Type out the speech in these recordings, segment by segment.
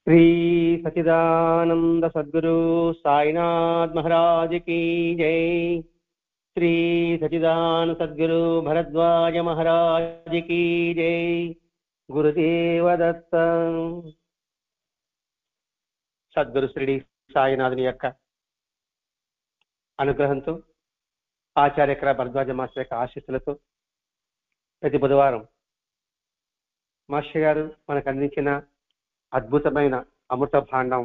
श्री सच्चिदानंद सद्गुरु साईनाथ महाराज की जय। श्री सच्चिदानंद सद्गुरु भरद्वाज महाराज की जय। गुरुदेव दत्त। సద్గురు శ్రీ సాయినాథుని యొక్క అనుగ్రహంతో ఆచార్యకర భరద్వాజ మాస్టర్ యొక్క ఆశీస్సులతో ప్రతి బుధవారం మాస్టర్ గారు మనకు అందించిన అద్భుతమైన అమృత భాండం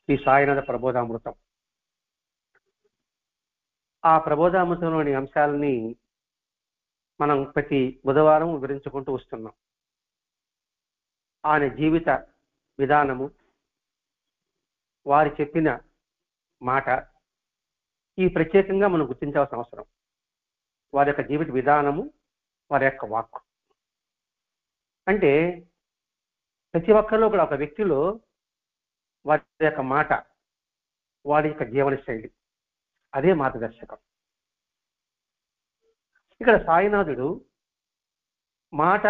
శ్రీ సాయినాథ ప్రబోధామృతం. ఆ ప్రబోధామృతంలోని అంశాలని మనం ప్రతి బుధవారం వివరించుకుంటూ వస్తున్నాం. ఆయన జీవిత విధానము, వారు చెప్పిన మాట ఈ ప్రత్యేకంగా మనం గుర్తించాల్సిన అవసరం. వారి యొక్క జీవిత విధానము, వారి యొక్క వాక్కు. అంటే ప్రతి ఒక్కరిలో కూడా ఒక వ్యక్తిలో వారి యొక్క మాట, వారి యొక్క జీవన శైలి, అదే మార్గదర్శకం. ఇక్కడ సాయినాథుడు మాట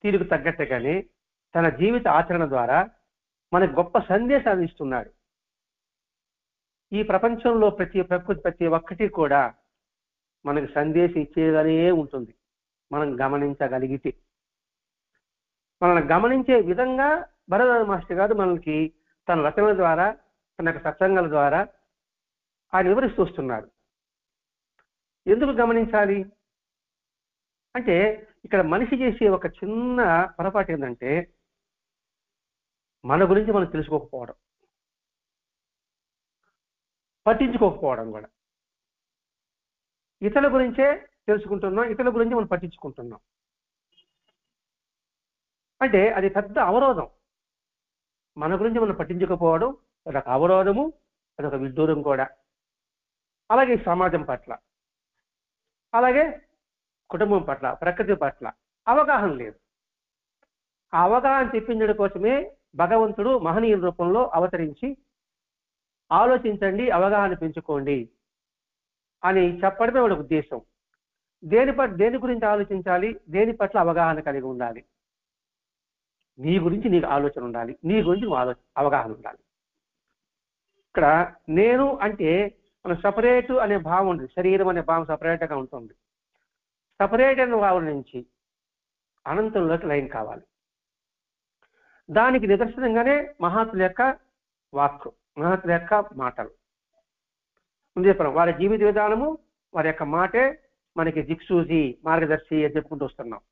తీరుకు తగ్గట్టుగానే తన జీవిత ఆచరణ ద్వారా మనకు గొప్ప సందేశాన్ని ఇస్తున్నాడు. ఈ ప్రపంచంలో ప్రతి ఒక్కటి కూడా మనకు సందేశం ఇచ్చేగానే ఉంటుంది, మనం గమనించగలిగితే. మనల్ని గమనించే విధంగా భరద్వాజ మాస్టర్ గారు మనకి తన రచనల ద్వారా, తన యొక్క సత్సంగాల ద్వారా ఆయన వివరిస్తూ వస్తున్నాడు. ఎందుకు గమనించాలి అంటే, ఇక్కడ మనిషి చేసే ఒక చిన్న పొరపాటు ఏంటంటే, మన గురించి మనం తెలుసుకోకపోవడం, పట్టించుకోకపోవడం. కూడా ఇతరుల గురించే తెలుసుకుంటున్నాం, ఇతరుల గురించి మనం పట్టించుకుంటున్నాం. అంటే అది పెద్ద అవరోధం. మన గురించి మనం పట్టించుకోకపోవడం అదొక అవరోధము, అదొక విడ్డూరం కూడా. అలాగే సమాజం పట్ల, అలాగే కుటుంబం పట్ల, ప్రకృతి పట్ల అవగాహన లేదు. ఆ అవగాహన తెప్పించడం కోసమే భగవంతుడు మహనీయుల రూపంలో అవతరించి ఆలోచించండి, అవగాహన పెంచుకోండి అని చెప్పడమే వాడి ఉద్దేశం. దేని గురించి ఆలోచించాలి, దేని పట్ల అవగాహన కలిగి ఉండాలి. నీ గురించి నీకు ఆలోచన ఉండాలి, నీ గురించి నువ్వు అవగాహన ఉండాలి. ఇక్కడ నేను అంటే మనం సపరేటు అనే భావం ఉంటుంది, శరీరం అనే భావం సపరేట్గా ఉంటుంది. సపరేట్ అనే భావం నుంచి అనంతంలోకి లైన్ కావాలి. దానికి నిదర్శనంగానే మహాత్ముల యొక్క వాక్కు, మహాత్ముల యొక్క మాటలు. ముందు చెప్పడం, వారి జీవిత విధానము, వారి యొక్క మాటే మనకి దిక్సూచి, మార్గదర్శి అని చెప్పుకుంటూ వస్తున్నాం.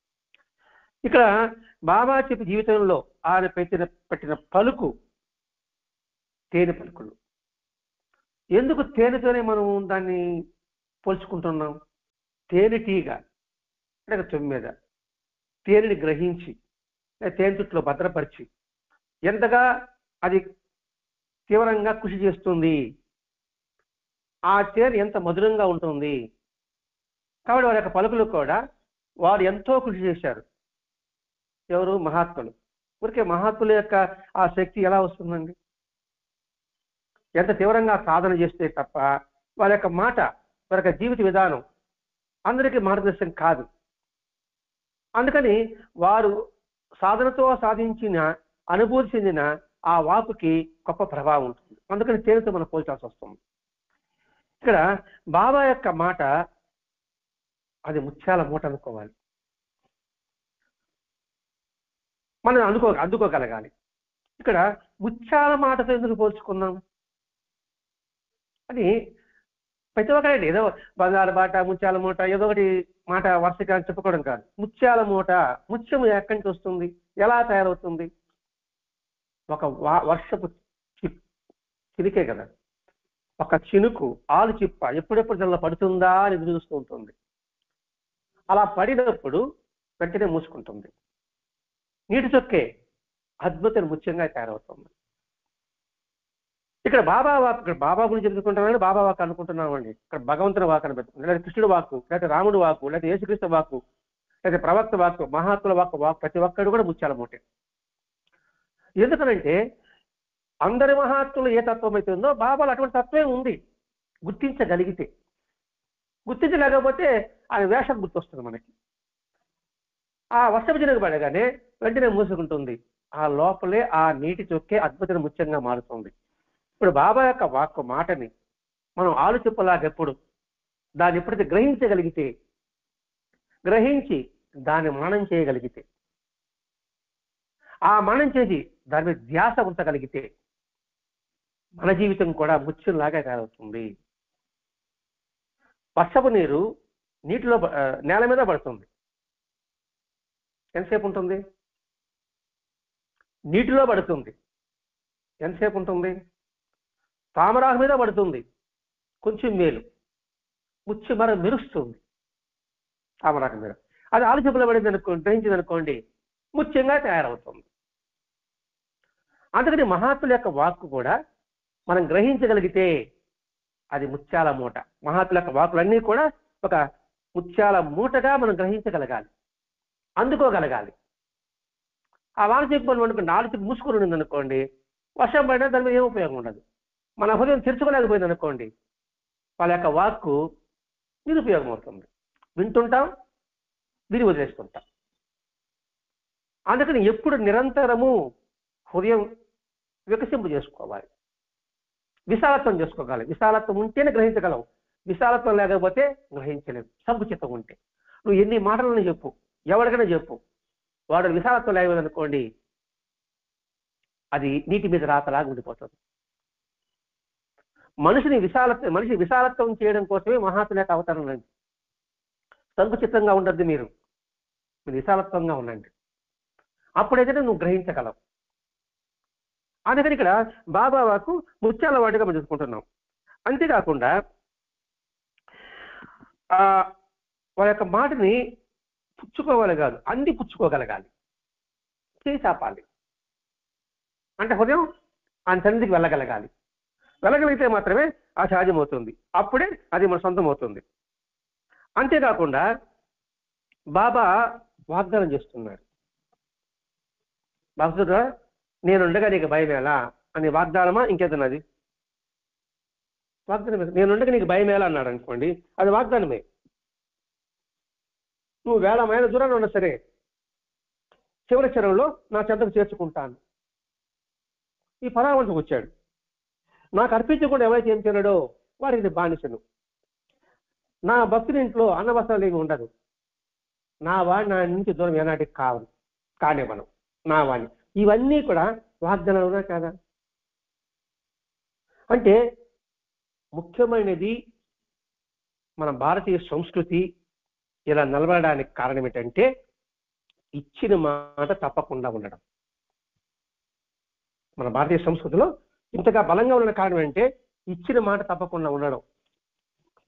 ఇక్కడ బాబా చెప్పి జీవితంలో ఆయన పెట్టిన పలుకు తేనె పలుకులు. ఎందుకు తేనెతోనే మనం దాన్ని పోల్చుకుంటున్నాం? తేనెటీగ అంటే తొమ్మిద తేనెని గ్రహించి తేనె చుట్టులో భద్రపరిచి ఎంతగా అది తీవ్రంగా కృషి చేస్తుంది, ఆ తేనె ఎంత మధురంగా ఉంటుంది. కాబట్టి వారి యొక్క పలుకులు కూడా వారు ఎంతో కృషి చేశారు. ఎవరు? మహాత్ములు. ఊరికే మహాత్ముల యొక్క ఆ శక్తి ఎలా వస్తుందండి? ఎంత తీవ్రంగా సాధన చేస్తే తప్ప వారి యొక్క మాట, వారి యొక్క జీవిత విధానం అందరికీ మార్గదర్శనం కాదు. అందుకని వారు సాధనతో సాధించిన, అనుభూతి చెందిన ఆ వాకుకి గొప్ప ప్రభావం ఉంటుంది. అందుకని తేనెతో మనం పోల్చాల్సి వస్తుంది. ఇక్కడ బాబా యొక్క మాట అది ముత్యాల మూట అనుకోవాలి, మనం అందుకోగలగాలి. ఇక్కడ ముత్యాల మాటతో ఎందుకు పోల్చుకున్నాం అని ప్రతి ఒక్కరండి ఏదో బంగారు బాట, ముత్యాల మూట, ఏదో ఒకటి మాట వరుసగా చెప్పుకోవడం కాదు. ముత్యాల మూట, ముత్యము ఎక్కడి నుంచి వస్తుంది, ఎలా తయారవుతుంది? ఒక వర్షపు చిలికే కదా. ఒక చినుకు, ఆలు చిప్ప ఎప్పుడెప్పుడు దానిలో పడుతుందా అని ఎదురు చూస్తూ ఉంటుంది. అలా పడినప్పుడు వెంటనే మూసుకుంటుంది. నీటి చొక్కే అద్భుతమైన ముత్యంగా తయారవుతుంది. ఇక్కడ బాబా వాక్, ఇక్కడ బాబా గురించి చెప్పుకుంటున్నామని బాబా వాక్ అనుకుంటున్నామండి. ఇక్కడ భగవంతుని వాక్ అని పెట్టుకుంటాం, లేదా కృష్ణుడు వాక్కు, లేదా రాముడు వాక్కు, లేదా యేసుక్రీస్తు వాక్కు, లేదా ప్రవక్త వాక్కు, మహాత్ముల వాక్కు, ప్రతి ఒక్కడు కూడా ముత్యాల మూటే. ఎందుకనంటే అందరి మహాత్ములు ఏ తత్వం అయితే ఉందో బాబాలో అటువంటి తత్వమే ఉంది. గుర్తించగలిగితే, గుర్తించలేకపోతే ఆయన వేషం గుర్తొస్తుంది మనకి. ఆ వర్షపు చినుకు పడగానే వెంటనే మూసుకుంటుంది, ఆ లోపలే ఆ నీటి చొక్కే అద్భుతమైన ముత్యంగా మారుతుంది. ఇప్పుడు బాబా యొక్క వాక్కు మాటని మనం ఆలోచింపలాగెప్పుడు దాన్ని ఎప్పుడైతే గ్రహించగలిగితే, గ్రహించి దాన్ని మననం చేయగలిగితే, ఆ మననం చేసి దాని మీద ధ్యాస ఉంచగలిగితే మన జీవితం కూడా ముత్యంలాగా తయారవుతుంది. వర్షపు నీరు నీటిలో నేల మీద పడుతుంది, ఎంతసేపు ఉంటుంది? నీటిలో పడుతుంది, ఎంతసేపు ఉంటుంది? తామరాకు మీద పడుతుంది, కొంచెం మేలు, ముత్యం మర మెరుస్తుంది తామరాకు మీద. అది ఆలోచింపబడింది అనుకోండి, గ్రహించింది అనుకోండి, ముత్యంగా తయారవుతుంది. అందుకని మహాత్ముల యొక్క వాక్కు కూడా మనం గ్రహించగలిగితే అది ముత్యాల మూట. మహాత్ముల యొక్క వాక్కులన్నీ కూడా ఒక ముత్యాల మూటగా మనం గ్రహించగలగాలి, అందుకోగలగాలి. ఆ వానశీకు మనం అనుకోండి, నాలుగు మూసుకుని ఉంది అనుకోండి, వర్షం పడినా దాని మీద ఏం ఉపయోగం ఉండదు. మన హృదయం తెరుచుకోలేకపోయింది అనుకోండి, వాళ్ళ యొక్క వాక్కు నిరుపయోగం అవుతుంది. వింటుంటాం, విని వదిలేస్తుంటాం. అందుకని ఎప్పుడు నిరంతరము హృదయం వికసింపు చేసుకోవాలి, విశాలత్వం చేసుకోగలి. విశాలత్వం ఉంటేనే గ్రహించగలవు, విశాలత్వం లేకపోతే గ్రహించలేవు. సంకుచితం ఉంటే నువ్వు ఎన్ని మాటలను చెప్పు, ఎవరికైనా చెప్పు, వాడు విశాలత్వం లేకపోయిందనుకోండి, అది నీటి మీద రాతలాగా ఉండిపోతుంది. మనిషి విశాలత్వం చేయడం కోసమే మహాత్ముల యొక్క అవతారం అండి. సంకుచితంగా ఉండద్దు, మీరు విశాలత్వంగా ఉండండి, అప్పుడైతే నువ్వు గ్రహించగలవు. అందుకని ఇక్కడ బాబా వాకు ముత్యాల వాటిగా మనం చూసుకుంటున్నాం. అంతేకాకుండా వాళ్ళ యొక్క మాటని పుచ్చుకోవాలి కాదు, అంది పుచ్చుకోగలగాలి, చేసాపాలి. అంటే హృదయం ఆయన సన్నిధికి వెళ్ళగలగాలి. వెళ్ళగలిగితే మాత్రమే ఆ సహజమవుతుంది, అప్పుడే అది మన సొంతం అవుతుంది. అంతేకాకుండా బాబా వాగ్దానం చేస్తున్నాడు, భక్తుడా నేనుండగా నీకు భయం ఎలా అని. వాగ్దానమా ఇంకేదన్నది? వాగ్దానమే. నేనుండగా నీకు భయం ఎలా అన్నాడు అనుకోండి, అది వాగ్దానమే. నువ్వు 1000 మైళ్ళ దూరాన్ని ఉన్నా సరే చివరి క్షణంలో నా చెంతకు చేర్చుకుంటాను. ఈ పరామర్శకు వచ్చాడు. నాకు అర్పించకుండా ఎవరైతే ఏం చేయడో వారికి బానిసను. నా భక్తుని ఇంట్లో అన్నవస్త్రాలు ఏమి ఉండదు. నా వాడి నా నుంచి దూరం ఏనాటికి కానే మనం నా వాడిని. ఇవన్నీ కూడా వాగ్దానాలు ఉన్నా కదా. అంటే ముఖ్యమైనది మన భారతీయ సంస్కృతి ఇలా నిలబడడానికి కారణం ఏంటంటే ఇచ్చిన మాట తప్పకుండా ఉండడం. మన భారతీయ సంస్కృతిలో ఇంతగా బలంగా ఉన్న కారణం అంటే ఇచ్చిన మాట తప్పకుండా ఉండడం.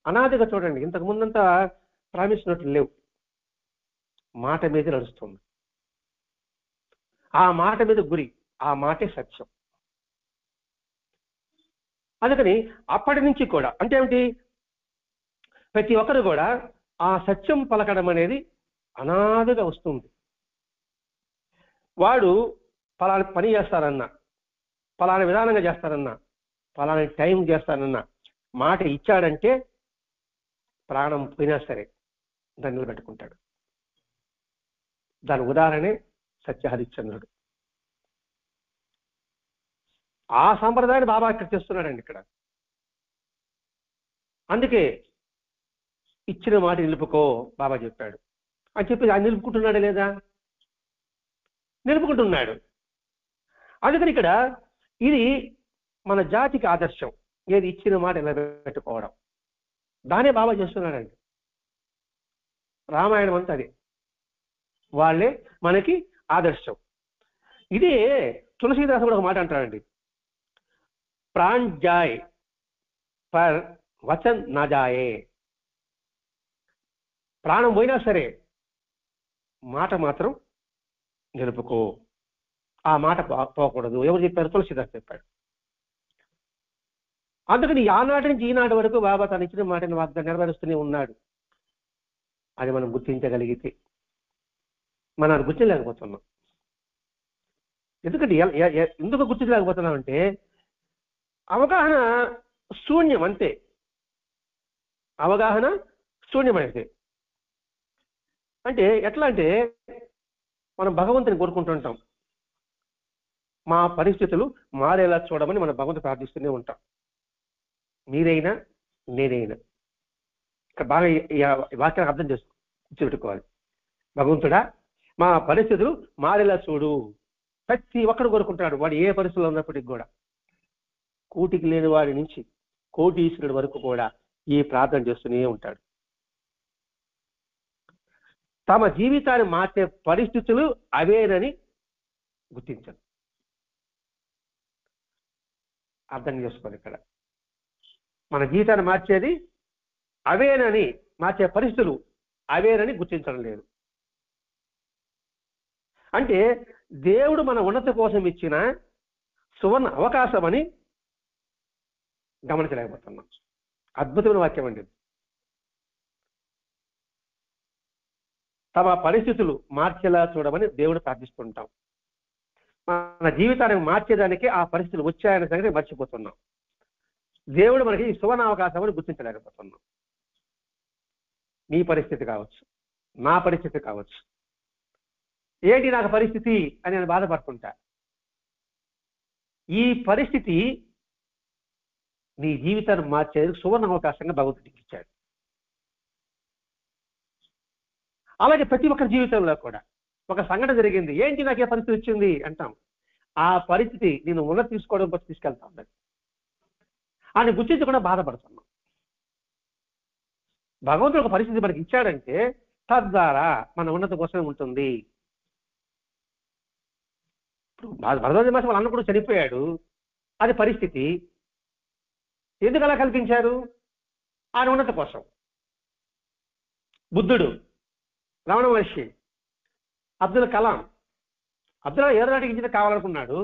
అనాదిగా చూడండి, ఇంతకు ముందంతా ప్రామిస్ నోట్లు లేవు, మాట మీద నడుస్తుంది. ఆ మాట మీద గురి, ఆ మాటే సత్యం. అందుకని అప్పటి నుంచి కూడా అంటే ఏమిటి, ప్రతి ఒక్కరు కూడా ఆ సత్యం పలకడం అనేది అనాదిగా వస్తుంది. వాడు ఫలానా పని చేస్తారన్నా, ఫలానా విధానంగా చేస్తారన్నా, ఫలానా టైం చేస్తారన్నా మాట ఇచ్చాడంటే ప్రాణం పోయినా సరే దాన్ని నిలబెట్టుకుంటాడు. దాని ఉదాహరణే సత్యహరిశ్చంద్రుడు. ఆ సంప్రదాయాన్ని బాబా ఇక్కడ చేస్తున్నాడండి ఇక్కడ. అందుకే ఇచ్చిన మాట నిలుపుకో బాబా చెప్పాడు అని చెప్పి ఆయన నిలుపుకుంటున్నాడా లేదా? నిలుపుకుంటున్నాడు. అందుకని ఇక్కడ ఇది మన జాతికి ఆదర్శం. ఏది ఇచ్చిన మాట నిలబెట్టుకోవడం, దానే బాబా చేస్తున్నాడండి. రామాయణం అంతా అదే, వాళ్ళే మనకి ఆదర్శం. ఇదే తులసీదాసు కూడా ఒక మాట అంటాడండి, ప్రాణ్ జాయ్ పర్ వచన్ నా జాయే. ప్రాణం పోయినా సరే మాట మాత్రం నిలుపుకో, ఆ మాట పోకూడదు. ఎవరు చెప్పారు? తులసీదాస్ చెప్పాడు. అందుకని ఆనాటి నుంచి ఈనాటి వరకు బాబా తను ఇచ్చిన మాటని వాగ్దానం నెరవేరుస్తూనే ఉన్నాడు. అది మనం గుర్తించగలిగితే, మనం అది గుర్తించలేకపోతున్నాం. ఎందుకంటే ఎందుకు గుర్తించలేకపోతున్నాం అంటే అవగాహన శూన్యం, అంతే. అవగాహన శూన్యమైతే అంటే ఎట్లా అంటే మనం భగవంతుని కోరుకుంటుంటాం, మా పరిస్థితులు మారేలా చూడమని మనం భగవంతుడు ప్రార్థిస్తూనే ఉంటాం. మీరైనా నేనైనా ఇక్కడ బాగా ఈ వాక్యాన్ని అర్థం పెట్టుకోవాలి. భగవంతుడా మా పరిస్థితులు మారేలా చూడు. ప్రతి ఒక్కడు కోరుకుంటాడు, వాడు ఏ పరిస్థితుల్లో ఉన్నప్పటికీ కూడా. కూటికి లేని వాడి నుంచి కోటీశ్వరుడి వరకు కూడా ఈ ప్రార్థన చేస్తూనే ఉంటాడు. తమ జీవితాన్ని మార్చే పరిస్థితులు అవేనని గుర్తించను. అర్థం చేసుకోవాలి. ఇక్కడ మన జీవితాన్ని మార్చేది అవేనని, మార్చే పరిస్థితులు అవేనని గుర్తించడం లేదు. అంటే దేవుడు మన ఉన్నత కోసం ఇచ్చిన సువర్ణ అవకాశం అని గమనించలేకపోతున్నాం. అద్భుతమైన వాక్యం అండి. తమ పరిస్థితులు మార్చేలా చూడమని దేవుడు ప్రార్థిస్తుంటాం. మన జీవితాన్ని మార్చేదానికి ఆ పరిస్థితులు వచ్చాయనే సంగతి మర్చిపోతున్నాం. దేవుడు మనకి ఈ సువర్ణ అవకాశం అని గుర్తించలేకపోతున్నాం. నీ పరిస్థితి కావచ్చు, నా పరిస్థితి కావచ్చు. ఏంటి నాకు పరిస్థితి అని నేను బాధపడుతుంటా. ఈ పరిస్థితి నీ జీవితాన్ని మార్చేందుకు సువర్ణ అవకాశంగా భగవంతుడికి ఇచ్చాడు. అలాగే ప్రతి ఒక్కరి జీవితంలో కూడా ఒక సంఘటన జరిగింది, ఏంటి నాకే పరిస్థితి వచ్చింది అంటాం. ఆ పరిస్థితి నేను ఉన్నత తీసుకోవడం కోసం తీసుకెళ్తా ఉన్నది. ఆయన గుర్తించకుండా బాధపడుతున్నాం. భగవంతుడు ఒక పరిస్థితి మనకి ఇచ్చాడంటే తద్వారా మన ఉన్నత కోసమే ఉంటుంది. భరద్వాజ మహర్షి వాళ్ళ అన్న కూడా చనిపోయాడు, అది పరిస్థితి. ఎందుకు అలా కల్పించారు? ఆయన ఉన్నత కోసం. బుద్ధుడు, రమణ మహర్షి, అబ్దుల్ కలాం, అబ్దుల్ ఏరోనాటిక్ ఇంజనీర్ కావాలనుకున్నాడు,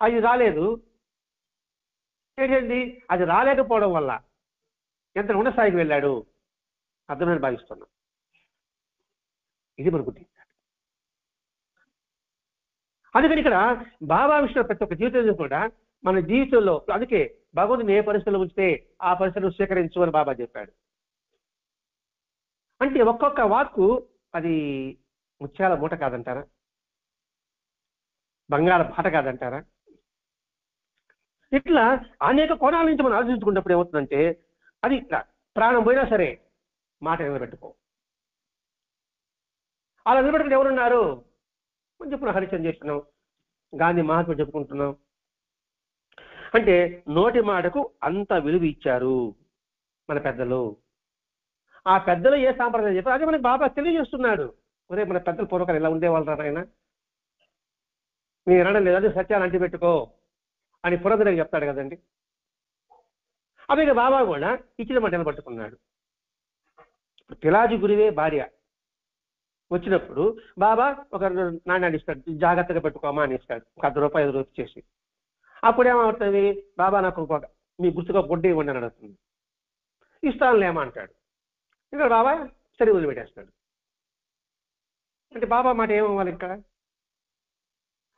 అది రాలేదు. ఏంటండి? అది రాలేకపోవడం వల్ల ఎంత ఉన్నత స్థాయికి వెళ్ళాడు అర్థమని భావిస్తున్నాం. ఇది మన గుర్తించాలి. అందుకని ఇక్కడ బాబా విషయంలో ప్రతి ఒక్క జీవితంలో కూడా మన జీవితంలో, అందుకే భగవంతుని ఏ పరిస్థితుల్లో ఉంచితే ఆ పరిస్థితులు స్వీకరించు అని బాబా చెప్పాడు. అంటే ఒక్కొక్క వాక్కు అది ముత్యాల మూట కాదంటారా? బంగాళ బాట కాదంటారా? ఇట్లా అనేక కోణాల నుంచి మనం ఆలోచించుకున్నప్పుడు ఏమవుతుందంటే అది ప్రాణం పోయినా సరే మాట నిలబెట్టుకో. అలా నిలబెట్టుకుని ఎవరున్నారు? మనం చెప్పుకున్నాం, హరిచంద్ర చేస్తున్నాం, గాంధీ మహాత్ముడు చెప్పుకుంటున్నాం. అంటే నోటి మాటకు అంత విలువ ఇచ్చారు మన పెద్దలు. ఆ పెద్దలు ఏ సాంప్రదాయం చెప్పారు అదే మనకి బాబా తెలియజేస్తున్నాడు. ఒరే మన పెద్దలు పూర్వకాలు ఎలా ఉండేవాళ్ళు ఆయన, మీరు వినడం లేదు, అదే సత్యాన్ని అంటిపెట్టుకో అని పురంధరకు చెప్తాడు కదండి. అలాగే బాబా కూడా ఇచ్చిన మాట నిలబట్టుకున్నాడు. పిలాజీ గురువే భార్య వచ్చినప్పుడు బాబా ఒక నాణ్యాన్ని ఇస్తాడు, జాగ్రత్తగా పెట్టుకోమా అని ఇస్తాడు, ఒక ₹10 ₹5 చేసి. అప్పుడేమవుతుంది? బాబా నాకు మీ గుర్తుగా బొడ్డు ఇవ్వండి అని అడుగుతుంది. ఇస్తానులేమా అంటాడు. ఇంకా బాబా సరి వదిలిపెట్టేస్తాడు. అంటే బాబా మాట ఏమవ్వాలి ఇక్కడ?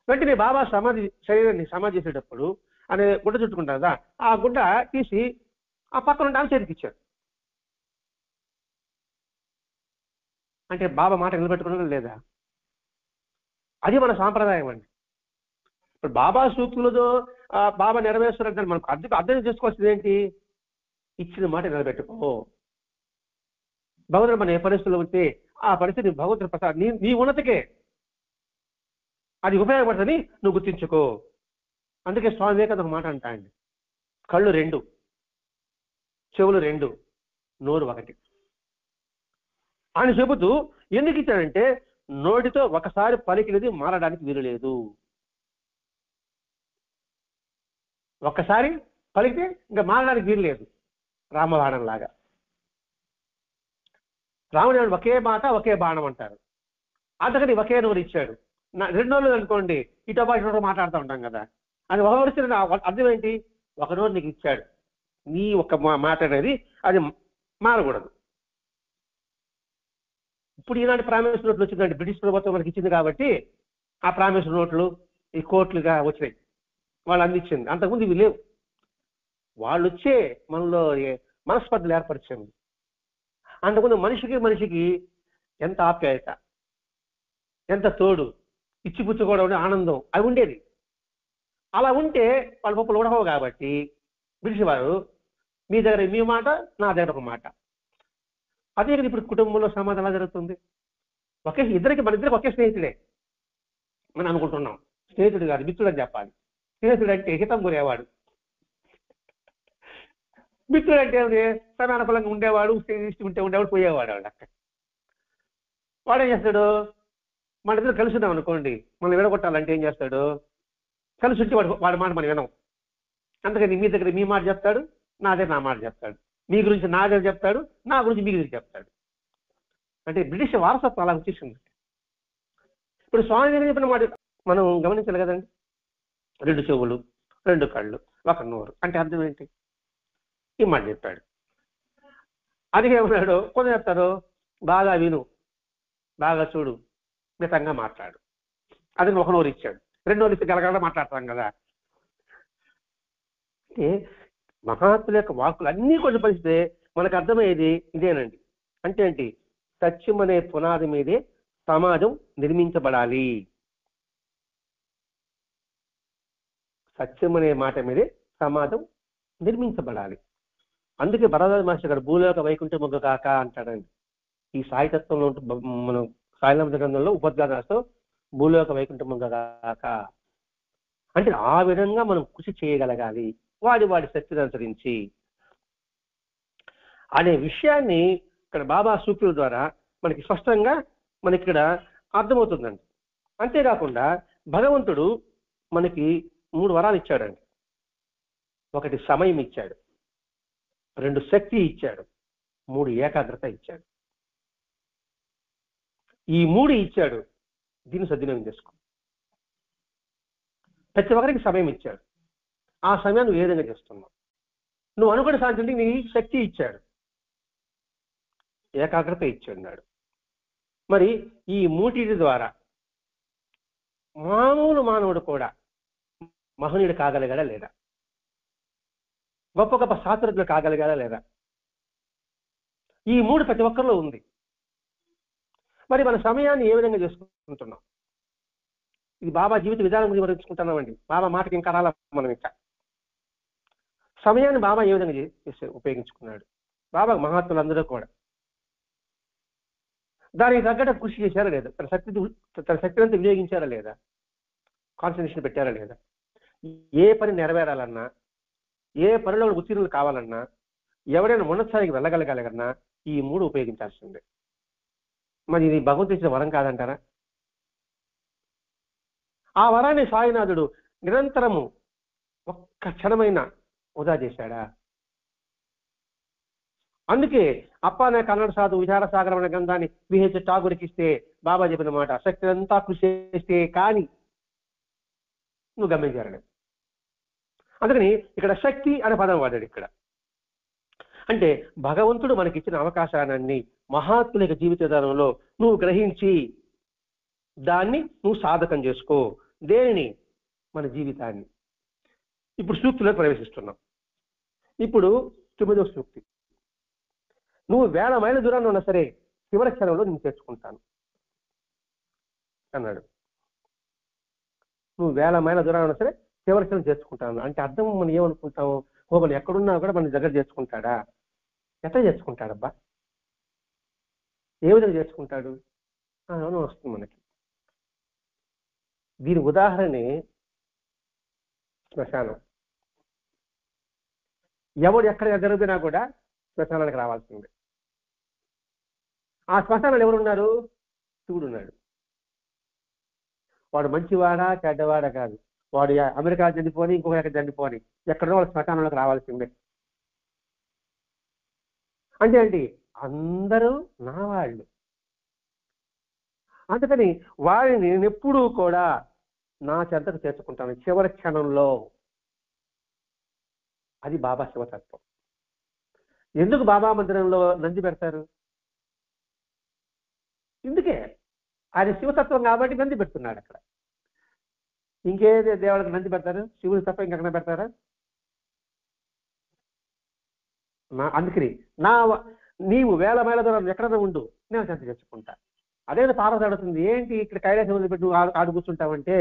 వెంటనే బాబా శరీరాన్ని సమాధి చేసేటప్పుడు అనే గుడ్డ చుట్టుకుంటారు కదా, ఆ గుడ్డ తీసి ఆ పక్కన ఉంటే ఆమె చేతికి ఇచ్చాడు. అంటే బాబా మాట నిలబెట్టుకున్నది లేదా? అది మన సాంప్రదాయం అండి. ఇప్పుడు బాబా సూక్తులతో బాబా నెరవేరుస్తారంటే మనకు అర్థం చేసుకోవాల్సింది ఏంటి? ఇచ్చిన మాట నిలబెట్టుకో. భగవంతుడు మన ఏ పరిస్థితుల్లో ఉంటే ఆ పరిస్థితి భగవంతుడి ప్రసాద్ నీ ఉన్నతికే అది ఉపయోగపడుతుంది, నువ్వు గుర్తించుకో. అందుకే స్వామి వివేకానంద ఒక మాట అంటా అండి, కళ్ళు 2, చెవులు 2, నోరు 1 ఆయన చెబుతూ ఎందుకు ఇచ్చాడంటే నోటితో ఒకసారి పలికినది మారడానికి వీలు లేదు. ఒక్కసారి పలికితే ఇంకా మారడానికి వీలు లేదు. రామబాణం లాగా రాముడు ఒకే మాట ఒకే బాణం అంటారు. అందుకని ఒకే నోరు ఇచ్చాడు. 2 నోరులు అనుకోండి, ఇటో మాట్లాడుతూ ఉంటాం కదా, అది ఒక వరుస అర్థం ఏంటి? ఒక నోరు నీకు ఇచ్చాడు, నీ ఒక మాట అనేది అది మారకూడదు. ఇప్పుడు ఇలాంటి ప్రామిస్ నోట్లు వచ్చిందండి, బ్రిటిష్ ప్రభుత్వం మనకి ఇచ్చింది కాబట్టి ఆ ప్రామిస్ నోట్లు ఈ కోట్లుగా వచ్చినాయి, వాళ్ళు అందించింది. అంతకుముందు ఇవి లేవు. వాళ్ళు వచ్చే మనలో మనస్పర్ధలు ఏర్పరిచింది. అంతకుముందు మనిషికి ఎంత ఆప్యాయత, ఎంత తోడు, ఇచ్చిపుచ్చుకోవడం, ఆనందం అవి ఉండేది. అలా ఉంటే వాళ్ళ పప్పులు ఉడకవు కాబట్టి బ్రిటిష్ వారు మీ దగ్గర మీ మాట, నా దగ్గర ఒక మాట. అదే కదా ఇప్పుడు కుటుంబంలో సమాధానం ఎలా జరుగుతుంది. మన ఇద్దరికి ఒకే స్నేహితుడే మనం అనుకుంటున్నాం. స్నేహితుడు కాదు, మిత్రుడు అని చెప్పాలి. స్నేహితుడు అంటే హితం కోరేవాడు. మిత్రుడు అంటే సమానఫలంగా ఉండేవాడు, ఇష్టం ఉంటే ఉండేవాడు, పోయేవాడు. వాడు అక్కడ వాడేం చేస్తాడు, మన ఇద్దరు కలిసి ఉన్నాం అనుకోండి, మనం విడగొట్టాలంటే ఏం చేస్తాడు, కలిసి ఉంటే వాడి మాట మనం వినం. అందుకని మీ దగ్గర మీ మాట చెప్తాడు, నా దగ్గర నా మాట చెప్తాడు. మీ గురించి నా దగ్గర చెప్తాడు, నా గురించి మీ గురించి చెప్తాడు. అంటే బ్రిటిష్ వారసత్వం అలా వచ్చేసింది. ఇప్పుడు స్వామి దగ్గర చెప్పిన మాట మనం గమనించాలి కదండి. 2 చెవులు, 2 కళ్ళు, 1 నోరు అంటే అర్థం ఏంటి? ఈ మాట చెప్పాడు. అది ఏమన్నాడు, కొంత చెప్తారు బాగా విను, బాగా చూడు, మితంగా మాట్లాడు. అది 1 నోరు ఇచ్చాడు. 2 నోరు ఇస్తే గలగల మాట్లాడతాం కదా. అంటే మహాత్ముల యొక్క వాక్కులు అన్నీ కొంచెం పరిస్థితే మనకు అర్థమయ్యేది ఇదేనండి. అంటే ఏంటి, సత్యం అనే పునాది మీదే సమాజం నిర్మించబడాలి. సత్యం అనే మాట మీదే సమాజం నిర్మించబడాలి. అందుకే భరద్వాజ మాస్టర్ గారు భూలోక వైకుంఠ ముగ్గ కాక అంటాడండి. ఈ సాయితత్వంలో మనం సాయినాథ గ్రంథంలో ఉపద్ఘాతాలతో భూలోక వైకుంఠ ముగ్గ కాక అంటే ఆ విధంగా మనం కృషి చేయగలగాలి, వాడి శక్తిని అనుసరించి అనే విషయాన్ని ఇక్కడ బాబా సూక్తుల ద్వారా మనకి స్పష్టంగా మనకి ఇక్కడ అర్థమవుతుందండి. అంతేకాకుండా భగవంతుడు మనకి 3 వరాలు ఇచ్చాడండి. 1 సమయం ఇచ్చాడు, 2 శక్తి ఇచ్చాడు, 3 ఏకాగ్రత ఇచ్చాడు. ఈ 3 ఇచ్చాడు, దీన్ని సద్వినియోగం చేసుకో. ప్రతి ఒక్కరికి సమయం ఇచ్చాడు, ఆ సమయాన్ని నువ్వు ఏ విధంగా చేస్తున్నావు, నువ్వు అనుకునే సాధించడానికి నీ శక్తి ఇచ్చాడు, ఏకాగ్రత ఇచ్చాడు. మరి ఈ 3 ద్వారా మానవుడు కూడా మహనీయుడు కాగలిగాడా లేదా, గొప్ప గొప్ప శాస్త్రజ్ఞులు కాగలిగాడా లేదా? ఈ 3 ప్రతి ఒక్కరిలో ఉంది. మరి మన సమయాన్ని ఏ విధంగా చేసుకుంటున్నాం? ఇది బాబా జీవిత విధానం గురించి వివరించుకుంటున్నామండి. బాబా మాటకి ఇంకా రాలా మనం. ఇంకా సమయాన్ని బాబా ఏ విధంగా ఉపయోగించుకున్నాడు? బాబా మహాత్ములందరూ కూడా దానికి తగ్గట్టు కృషి చేశారా లేదా, తన శక్తిని అంతా వినియోగించారా లేదా, కాన్సన్ట్రేషన్ పెట్టారా లేదా? ఏ పని నెరవేరాలన్నా, ఏ పనిలో ఉత్తీర్ణులు కావాలన్నా, ఎవరైనా ఉన్నతస్థాయికి వెళ్ళగలగాలన్నా ఈ 3 ఉపయోగించాల్సిందే. మరి ఇది భగవంతుడు ఇచ్చిన వరం కాదంటారా? ఆ వరాన్ని సాయినాథుడు నిరంతరము ఒక్క క్షణమైన వృధా చేశాడా? అందుకే అప్పానే కన్నడ సాధు విచార సాగరం అనే గ్రంథాన్ని విహెచ్ ఠాగూర్కి ఇస్తే బాబా చెప్పిన మాట, శక్తి అంతా కృషి చేస్తే కానీ నువ్వు గమనించారని. అందుకని ఇక్కడ శక్తి అనే పదం వాడాడు. ఇక్కడ అంటే భగవంతుడు మనకిచ్చిన అవకాశాన్ని మహాత్ముల జీవిత విధానంలో నువ్వు గ్రహించి దాన్ని నువ్వు సాధకం చేసుకో. దేనిని? మన జీవితాన్ని. ఇప్పుడు సూక్తిలో ప్రవేశిస్తున్నాం. ఇప్పుడు 9వ సూక్తి. నువ్వు 1000 మైళ్ళ దూరాన్ని ఉన్నా సరే చివరి క్షణంలో నేను తెచ్చుకుంటాను అన్నాడు. నువ్వు 1000 మైళ్ళ దూరాన్ని ఉన్నా సరే చివరి క్షణం చేర్చుకుంటాను అంటే అర్థం మనం ఏమనుకుంటాము, మనం ఎక్కడున్నా కూడా మన దగ్గర చేర్చుకుంటాడా? ఎట్లా చేర్చుకుంటాడబ్బా? ఏ విధంగా చేర్చుకుంటాడు అని వస్తుంది మనకి. దీని ఉదాహరణే శ్మశానం. ఎవడు ఎక్కడ జరిగినా కూడా శ్మశానానికి రావాల్సిందే. ఆ శ్మశానంలో ఎవరున్నారు? శివుడు ఉన్నాడు. వాడు మంచివాడా చెడ్డవాడా కాదు, వాడు అమెరికా చనిపోని ఇంకొక ఎక్కడ చనిపోని ఎక్కడో వాళ్ళ శ్మశానంలోకి రావాల్సిందే. అంటే ఏంటి? అందరూ నా వాళ్ళు. అందుకని వారిని నేను ఎప్పుడూ కూడా నా చెంతకు చేర్చుకుంటాను చివరి క్షణంలో. అది బాబా శివతత్వం. ఎందుకు బాబా మందిరంలో నంది పెడతారు? ఇందుకే ఆయన శివతత్వం కాబట్టి నంది పెడుతున్నాడు అక్కడ. ఇంకేది దేవుడికి నంది పెడతారు? శివుడు తప్ప ఇంకెక్కడ పెడతారా? అందుకని నీవు 1000 మైళ్ళ దూరం ఎక్కడైనా ఉండు, నేను చెంత తెచ్చుకుంటా. అదే పార్వతి అడుగుతుంది, ఏంటి ఇక్కడ కైలాసం వదిలిపెట్టి నువ్వు ఆడు కూర్చుంటావంటే,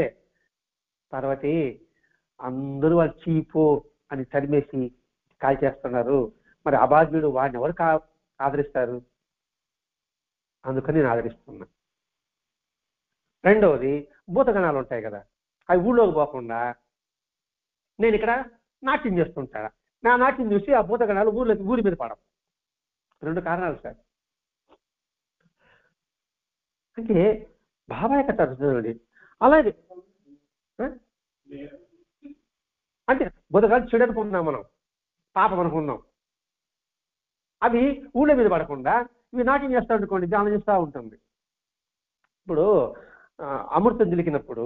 పార్వతి అందరూ వాళ్ళు చీపో అని తరిమేసి కాల్ చేస్తున్నారు. మరి అభాగ్యుడు వాడిని ఎవరు ఆదరిస్తారు? అందుకని నేను ఆదరిస్తున్నా. రెండవది, భూతగణాలు ఉంటాయి కదా, అవి ఊళ్ళోకి పోకుండా నేను ఇక్కడ నాట్యం చేస్తుంటా. నా నాట్యం చూసి ఆ భూతగణాలు ఊరి మీద పడవు. 2 కారణాలు సార్. అంటే బాబా యొక్క తరచుండి. అలాగే అంటే భూతగణాలు చెడు అనుకుంటున్నాం మనం, పాపం అనుకున్నాం. అవి ఊళ్ళ మీద పడకుండా ఇవి నాట్యం చేస్తూ అనుకోండి, ధ్యానం చేస్తూ ఉంటుంది. ఇప్పుడు అమృతం చిలికినప్పుడు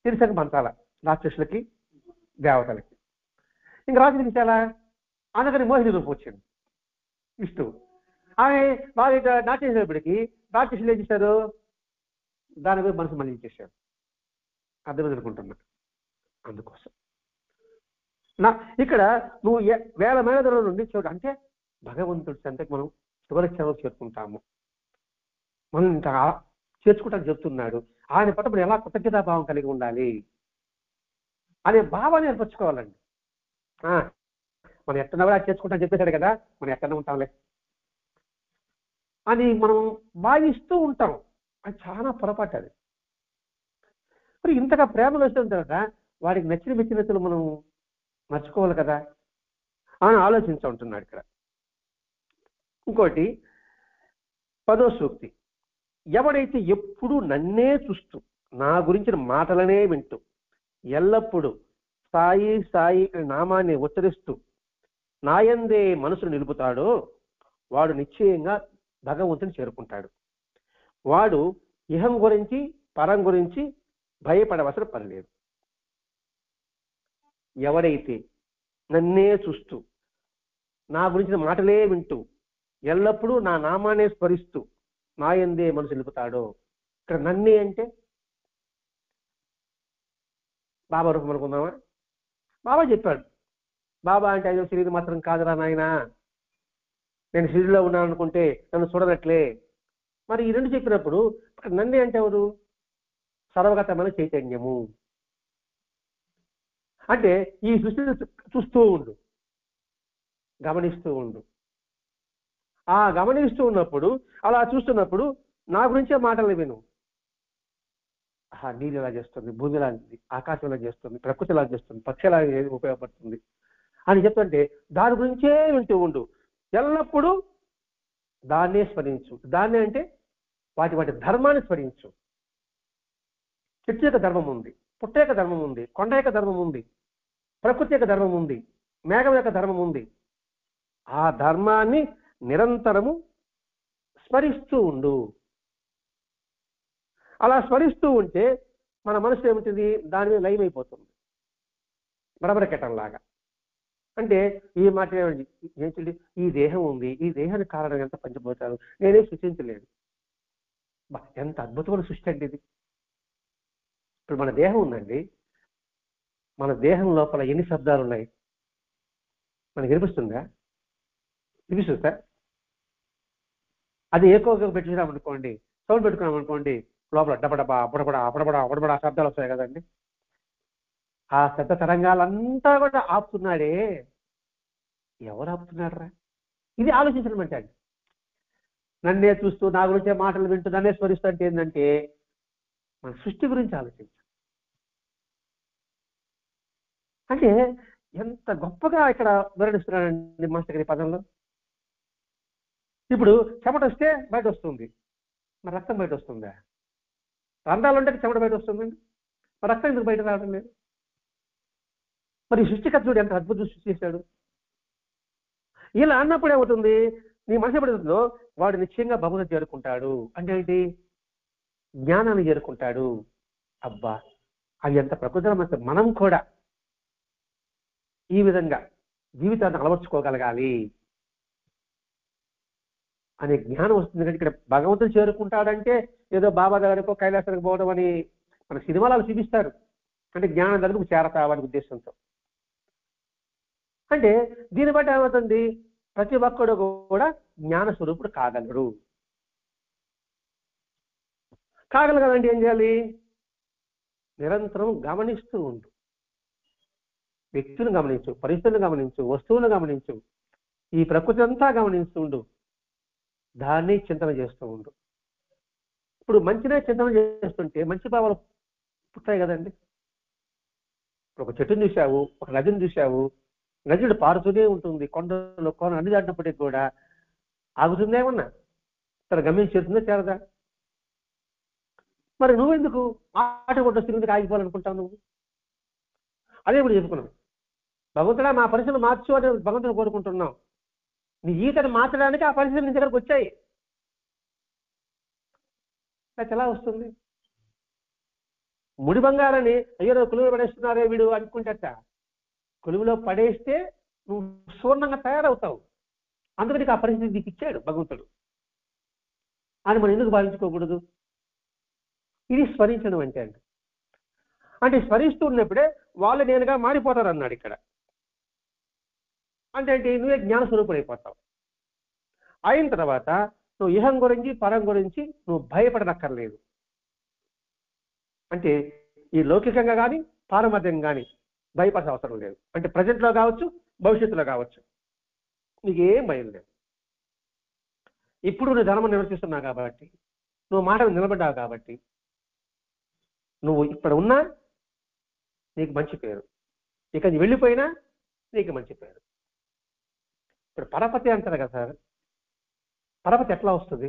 తిరిసక పంచాల రాక్షసులకి దేవతలకి. ఇంకా రాజులకి చాలా అందుకని మోహిని రూపం వచ్చింది విష్ణువు. ఆమె బాగా నాట్యం చేసేటప్పటికి రాక్షసులు ఏం చేశారు? దాని మీద మనసు మళ్ళించేశారు. అర్థమైంది అనుకుంటున్నా. అందుకోసం ఇక్కడ నువ్వు వేల మేళ నుండి చూడ అంటే భగవంతుడి సంతకి మనం చివరి చేరుకుంటాము. మనం ఇంకా చేర్చుకుంటాను చెప్తున్నాడు. ఆయన పట్ల ఎలా కృతజ్ఞతాభావం కలిగి ఉండాలి అనే భావాన్ని ఏర్పరచుకోవాలండి. మనం ఎక్కడ చేర్చుకుంటాను చెప్పేశాడు కదా, మనం ఎక్కడ ఉంటాంలే అని మనం భావిస్తూ ఉంటాం. అది చాలా పొరపాటు. అది మరి ఇంతగా ప్రేమలు వస్తుంది కదా, వాడికి నచ్చిన మెచ్చినతులు మనం మర్చుకోవాలి కదా అని ఆలోచించుంటున్నాడు ఇక్కడ. ఇంకోటి 10వ సూక్తి, ఎవడైతే ఎప్పుడు నన్నే చూస్తూ నా గురించిన మాటలనే వింటూ ఎల్లప్పుడూ సాయి సాయి నామాన్ని ఉచ్చరిస్తూ నాయందే మనసును నిలుపుతాడో వాడు నిశ్చయంగా భగవంతుని చేరుకుంటాడు. వాడు ఇహం గురించి పరం గురించి భయపడవలసిన పని లేదు. ఎవడైతే నన్నే చూస్తూ నా గురించిన మాటలే వింటూ ఎల్లప్పుడూ నా నామాన్ని స్మరిస్తూ నాయందే మనసు నిలుపుతాడో, ఇక్కడ నన్నే అంటే బాబా రూపం అనుకుందామా? బాబా చెప్పాడు. బాబా అంటే అయ్యో శరీరం మాత్రం కాదురా నాయన, నేను శరీరంలో ఉన్నాను అనుకుంటే నన్ను చూడనట్లే. మరి ఈ 2 చెప్పినప్పుడు నన్నే అంటే ఎవరు? సర్వగతమైన చైతన్యము. అంటే ఈ సృష్టిని చూస్తూ ఉండు, గమనిస్తూ ఉండు. ఆ గమనిస్తూ ఉన్నప్పుడు, అలా చూస్తున్నప్పుడు నా గురించే మాటలు విను. నీరు ఎలా చేస్తుంది, భూమి ఎలా ఆకాశం ఎలా చేస్తుంది, ప్రకృతి ఎలా చేస్తుంది, పక్షి ఎలా ఉపయోగపడుతుంది అని చెప్తుంటే దాని గురించే వింటూ ఉండు. ఎల్లప్పుడూ దాన్నే స్మరించు. దాన్నే అంటే వాటి వాటి ధర్మాన్ని స్మరించు. చెట్టు యొక్క ధర్మం ఉంది, పుట్ట యొక్క ధర్మం ఉంది, కొండ యొక్క ధర్మం ఉంది, ప్రకృతి యొక్క ధర్మం ఉంది, మేఘం యొక్క ధర్మం ఉంది. ఆ ధర్మాన్ని నిరంతరము స్మరిస్తూ ఉండు. అలా స్మరిస్తూ ఉంటే మన మనసు ఏమిటిది? దాని మీద లయమైపోతుంది, బడబడకెట్టంలాగా. అంటే ఈ మాట ఏంటంటే ఈ దేహం ఉంది, ఈ దేహానికి కారణం ఎంత పంచభూతాలు, నేనే సృష్టించలేదు. ఎంత అద్భుతమైన సృష్టి అండి ఇది. ఇప్పుడు మన దేహం ఉందండి, మన దేహం లోపల ఎన్ని శబ్దాలు ఉన్నాయి మనకి వినిపిస్తుందా? వినిపిస్తుంది సార్. అది ఎక్కువగా పెట్టుకున్నామనుకోండి, సౌండ్ పెట్టుకున్నాం అనుకోండి, లోపల డబడబా బుడబడా అబడబడా అబడబడా శబ్దాలు వస్తాయి కదండి. ఆ శబ్ద తరంగాలంతా కూడా ఆపుతున్నాడే. ఎవరు ఆపుతున్నారా? ఇది ఆలోచించడం అంటే అండి. నన్నే చూస్తూ నా గురించే మాటలు వింటూ నన్నే స్మరిస్తూ అంటే ఏంటంటే మన సృష్టి గురించి ఆలోచించాలి. అంటే ఎంత గొప్పగా ఇక్కడ వివరిస్తున్నాడండి మాస్టర్ గారి పదంలో. ఇప్పుడు చెమట వస్తే బయట వస్తుంది, మరి రక్తం బయట వస్తుందా? రంధ్రాలు ఉంటే చెమట బయట వస్తుందండి, మరి రక్తం ఎందుకు బయట రావడం లేదు? మరి సృష్టికర్తుడు ఎంత అద్భుతం సృష్టి చేశాడు. ఇలా అన్నప్పుడు ఏమవుతుంది? నీ మనసు పడుతుందో వాడు నిశ్చయంగా భగవంతుని చేరుకుంటాడు. అంటే ఏంటి? జ్ఞానాన్ని చేరుకుంటాడు. అబ్బా, అది ఎంత ప్రకృతి. మనం కూడా ఈ విధంగా జీవితాన్ని అలవర్చుకోగలగాలి అనే జ్ఞానం వస్తుంది. కానీ ఇక్కడ భగవంతుడు చేరుకుంటాడంటే ఏదో బాబా దగ్గరకో కైలాసానికి పోవడం అని మన సినిమాలు చూపిస్తారు. అంటే జ్ఞానం దగ్గరకు చేరతావని ఉద్దేశంతో. అంటే దీన్ని బట్టి ఏమవుతుంది? ప్రతి ఒక్కడు కూడా జ్ఞాన స్వరూపుడు కాగలడు. కాగలగలంటే ఏం చేయాలి? నిరంతరం గమనిస్తూ ఉండు. వ్యక్తులను గమనించు, పరిస్థితులను గమనించు, వస్తువులను గమనించు, ఈ ప్రకృతి అంతా గమనిస్తుండు, దాన్ని చింతన చేస్తూ ఉండు. ఇప్పుడు మంచినే చింతన చేస్తుంటే మంచి భావాలు పుట్టాయి కదండి. ఇప్పుడు ఒక చెట్టుని చూసావు, ఒక నదిని చూసావు, నది పారుతూనే ఉంటుంది, కొండలు కోన అన్ని దాటినప్పటికీ కూడా ఆగుతుందేమన్నా, తన గమ్యం చేరుతుందో చేరదా? మరి నువ్వెందుకు ఆట కొట్టొస్తుంది, ఎందుకు ఆగిపోవాలనుకుంటావు నువ్వు? అదే ఇప్పుడు చెప్పుకున్నాం, భగవంతుడా మా పరిస్థితులు మార్చు అని భగవంతుని కోరుకుంటున్నాం. నీ ఈతను మార్చడానికి ఆ పరిస్థితులు నీ దగ్గరకు వచ్చాయి. అది ఎలా వస్తుంది? ముడి బంగారాన్ని అయ్యో కొలువులో పడేస్తున్నారే వీడు అనుకుంటట, కొలువులో పడేస్తే నువ్వు సువర్ణంగా తయారవుతావు. అందుకని ఆ పరిస్థితి నీకు ఇచ్చాడు భగవంతుడు అని మనం ఎందుకు భావించుకోకూడదు? ఇది స్మరించడం అంటే అంటే స్మరిస్తూ ఉన్నప్పుడే వాళ్ళు నేనుగా మారిపోతారు అన్నాడు ఇక్కడ. అంటే ఏంటి? నువ్వే జ్ఞాన స్వరూపుడైపోతావు. అయిన తర్వాత నువ్వు ఇహం గురించి పరం గురించి నువ్వు భయపడనక్కర్లేదు. అంటే ఈ లౌకికంగా కానీ పారమార్థ్యంగా కానీ భయపడాల్సిన అవసరం లేదు. అంటే ప్రజెంట్లో కావచ్చు, భవిష్యత్తులో కావచ్చు, నీకేం భయం లేదు. ఇప్పుడు నువ్వు ధర్మం నివర్తిస్తున్నావు కాబట్టి, నువ్వు మాట నిలబడ్డావు కాబట్టి, నువ్వు ఇక్కడ ఉన్నా నీకు మంచి పేరు, ఇక నీ వెళ్ళిపోయినా నీకు మంచి పేరు. ఇప్పుడు పరపతి అంటారు కదా సార్, పరపతి ఎట్లా వస్తుంది?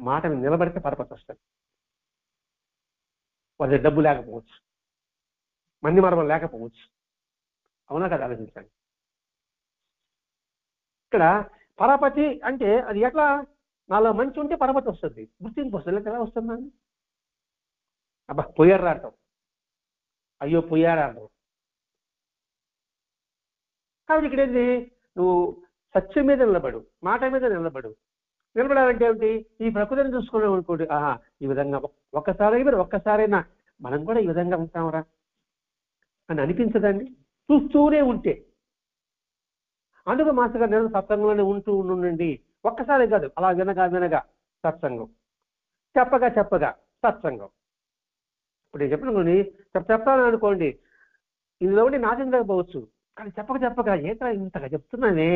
మాట నిలబడితే పరపతి వస్తుంది. వాళ్ళ డబ్బు లేకపోవచ్చు, మంది మరమం లేకపోవచ్చు, అవునా కదా? ఆలోచించండి. ఇక్కడ పరపతి అంటే అది ఎట్లా? నాలో మంచి ఉంటే పరపతి వస్తుంది, గుర్తింపు వస్తుంది. ఎలా వస్తుందండి? అబ్బా పోయారు రావటం, అయ్యో పోయారు అంటాం. కాబట్టి ఇక్కడ ఏంటి? నువ్వు సత్యం మీద నిలబడు, మాట మీద నిలబడు. నిలబడాలంటే ఏమిటి? ఈ ప్రకృతిని చూసుకున్నాం అనుకోండి, ఆహా ఈ విధంగా ఒక్కసారైనా మనం కూడా ఈ విధంగా ఉంటామరా అని అనిపించదండి చూస్తూనే ఉంటే. అందుకు మాస్టర్ గారు నేను సత్సంగంలోనే ఉండండి. ఒక్కసారి కాదు, అలా వినగా సత్సంగం, చెప్పగా సత్సంగం. ఇప్పుడు నేను చెప్పనుకోండి, చెప్తాను అనుకోండి, ఇందులో ఉండి నాశించకపోవచ్చు, కానీ చెప్పగా ఏంట్రా ఇంతగా చెప్తున్నానే,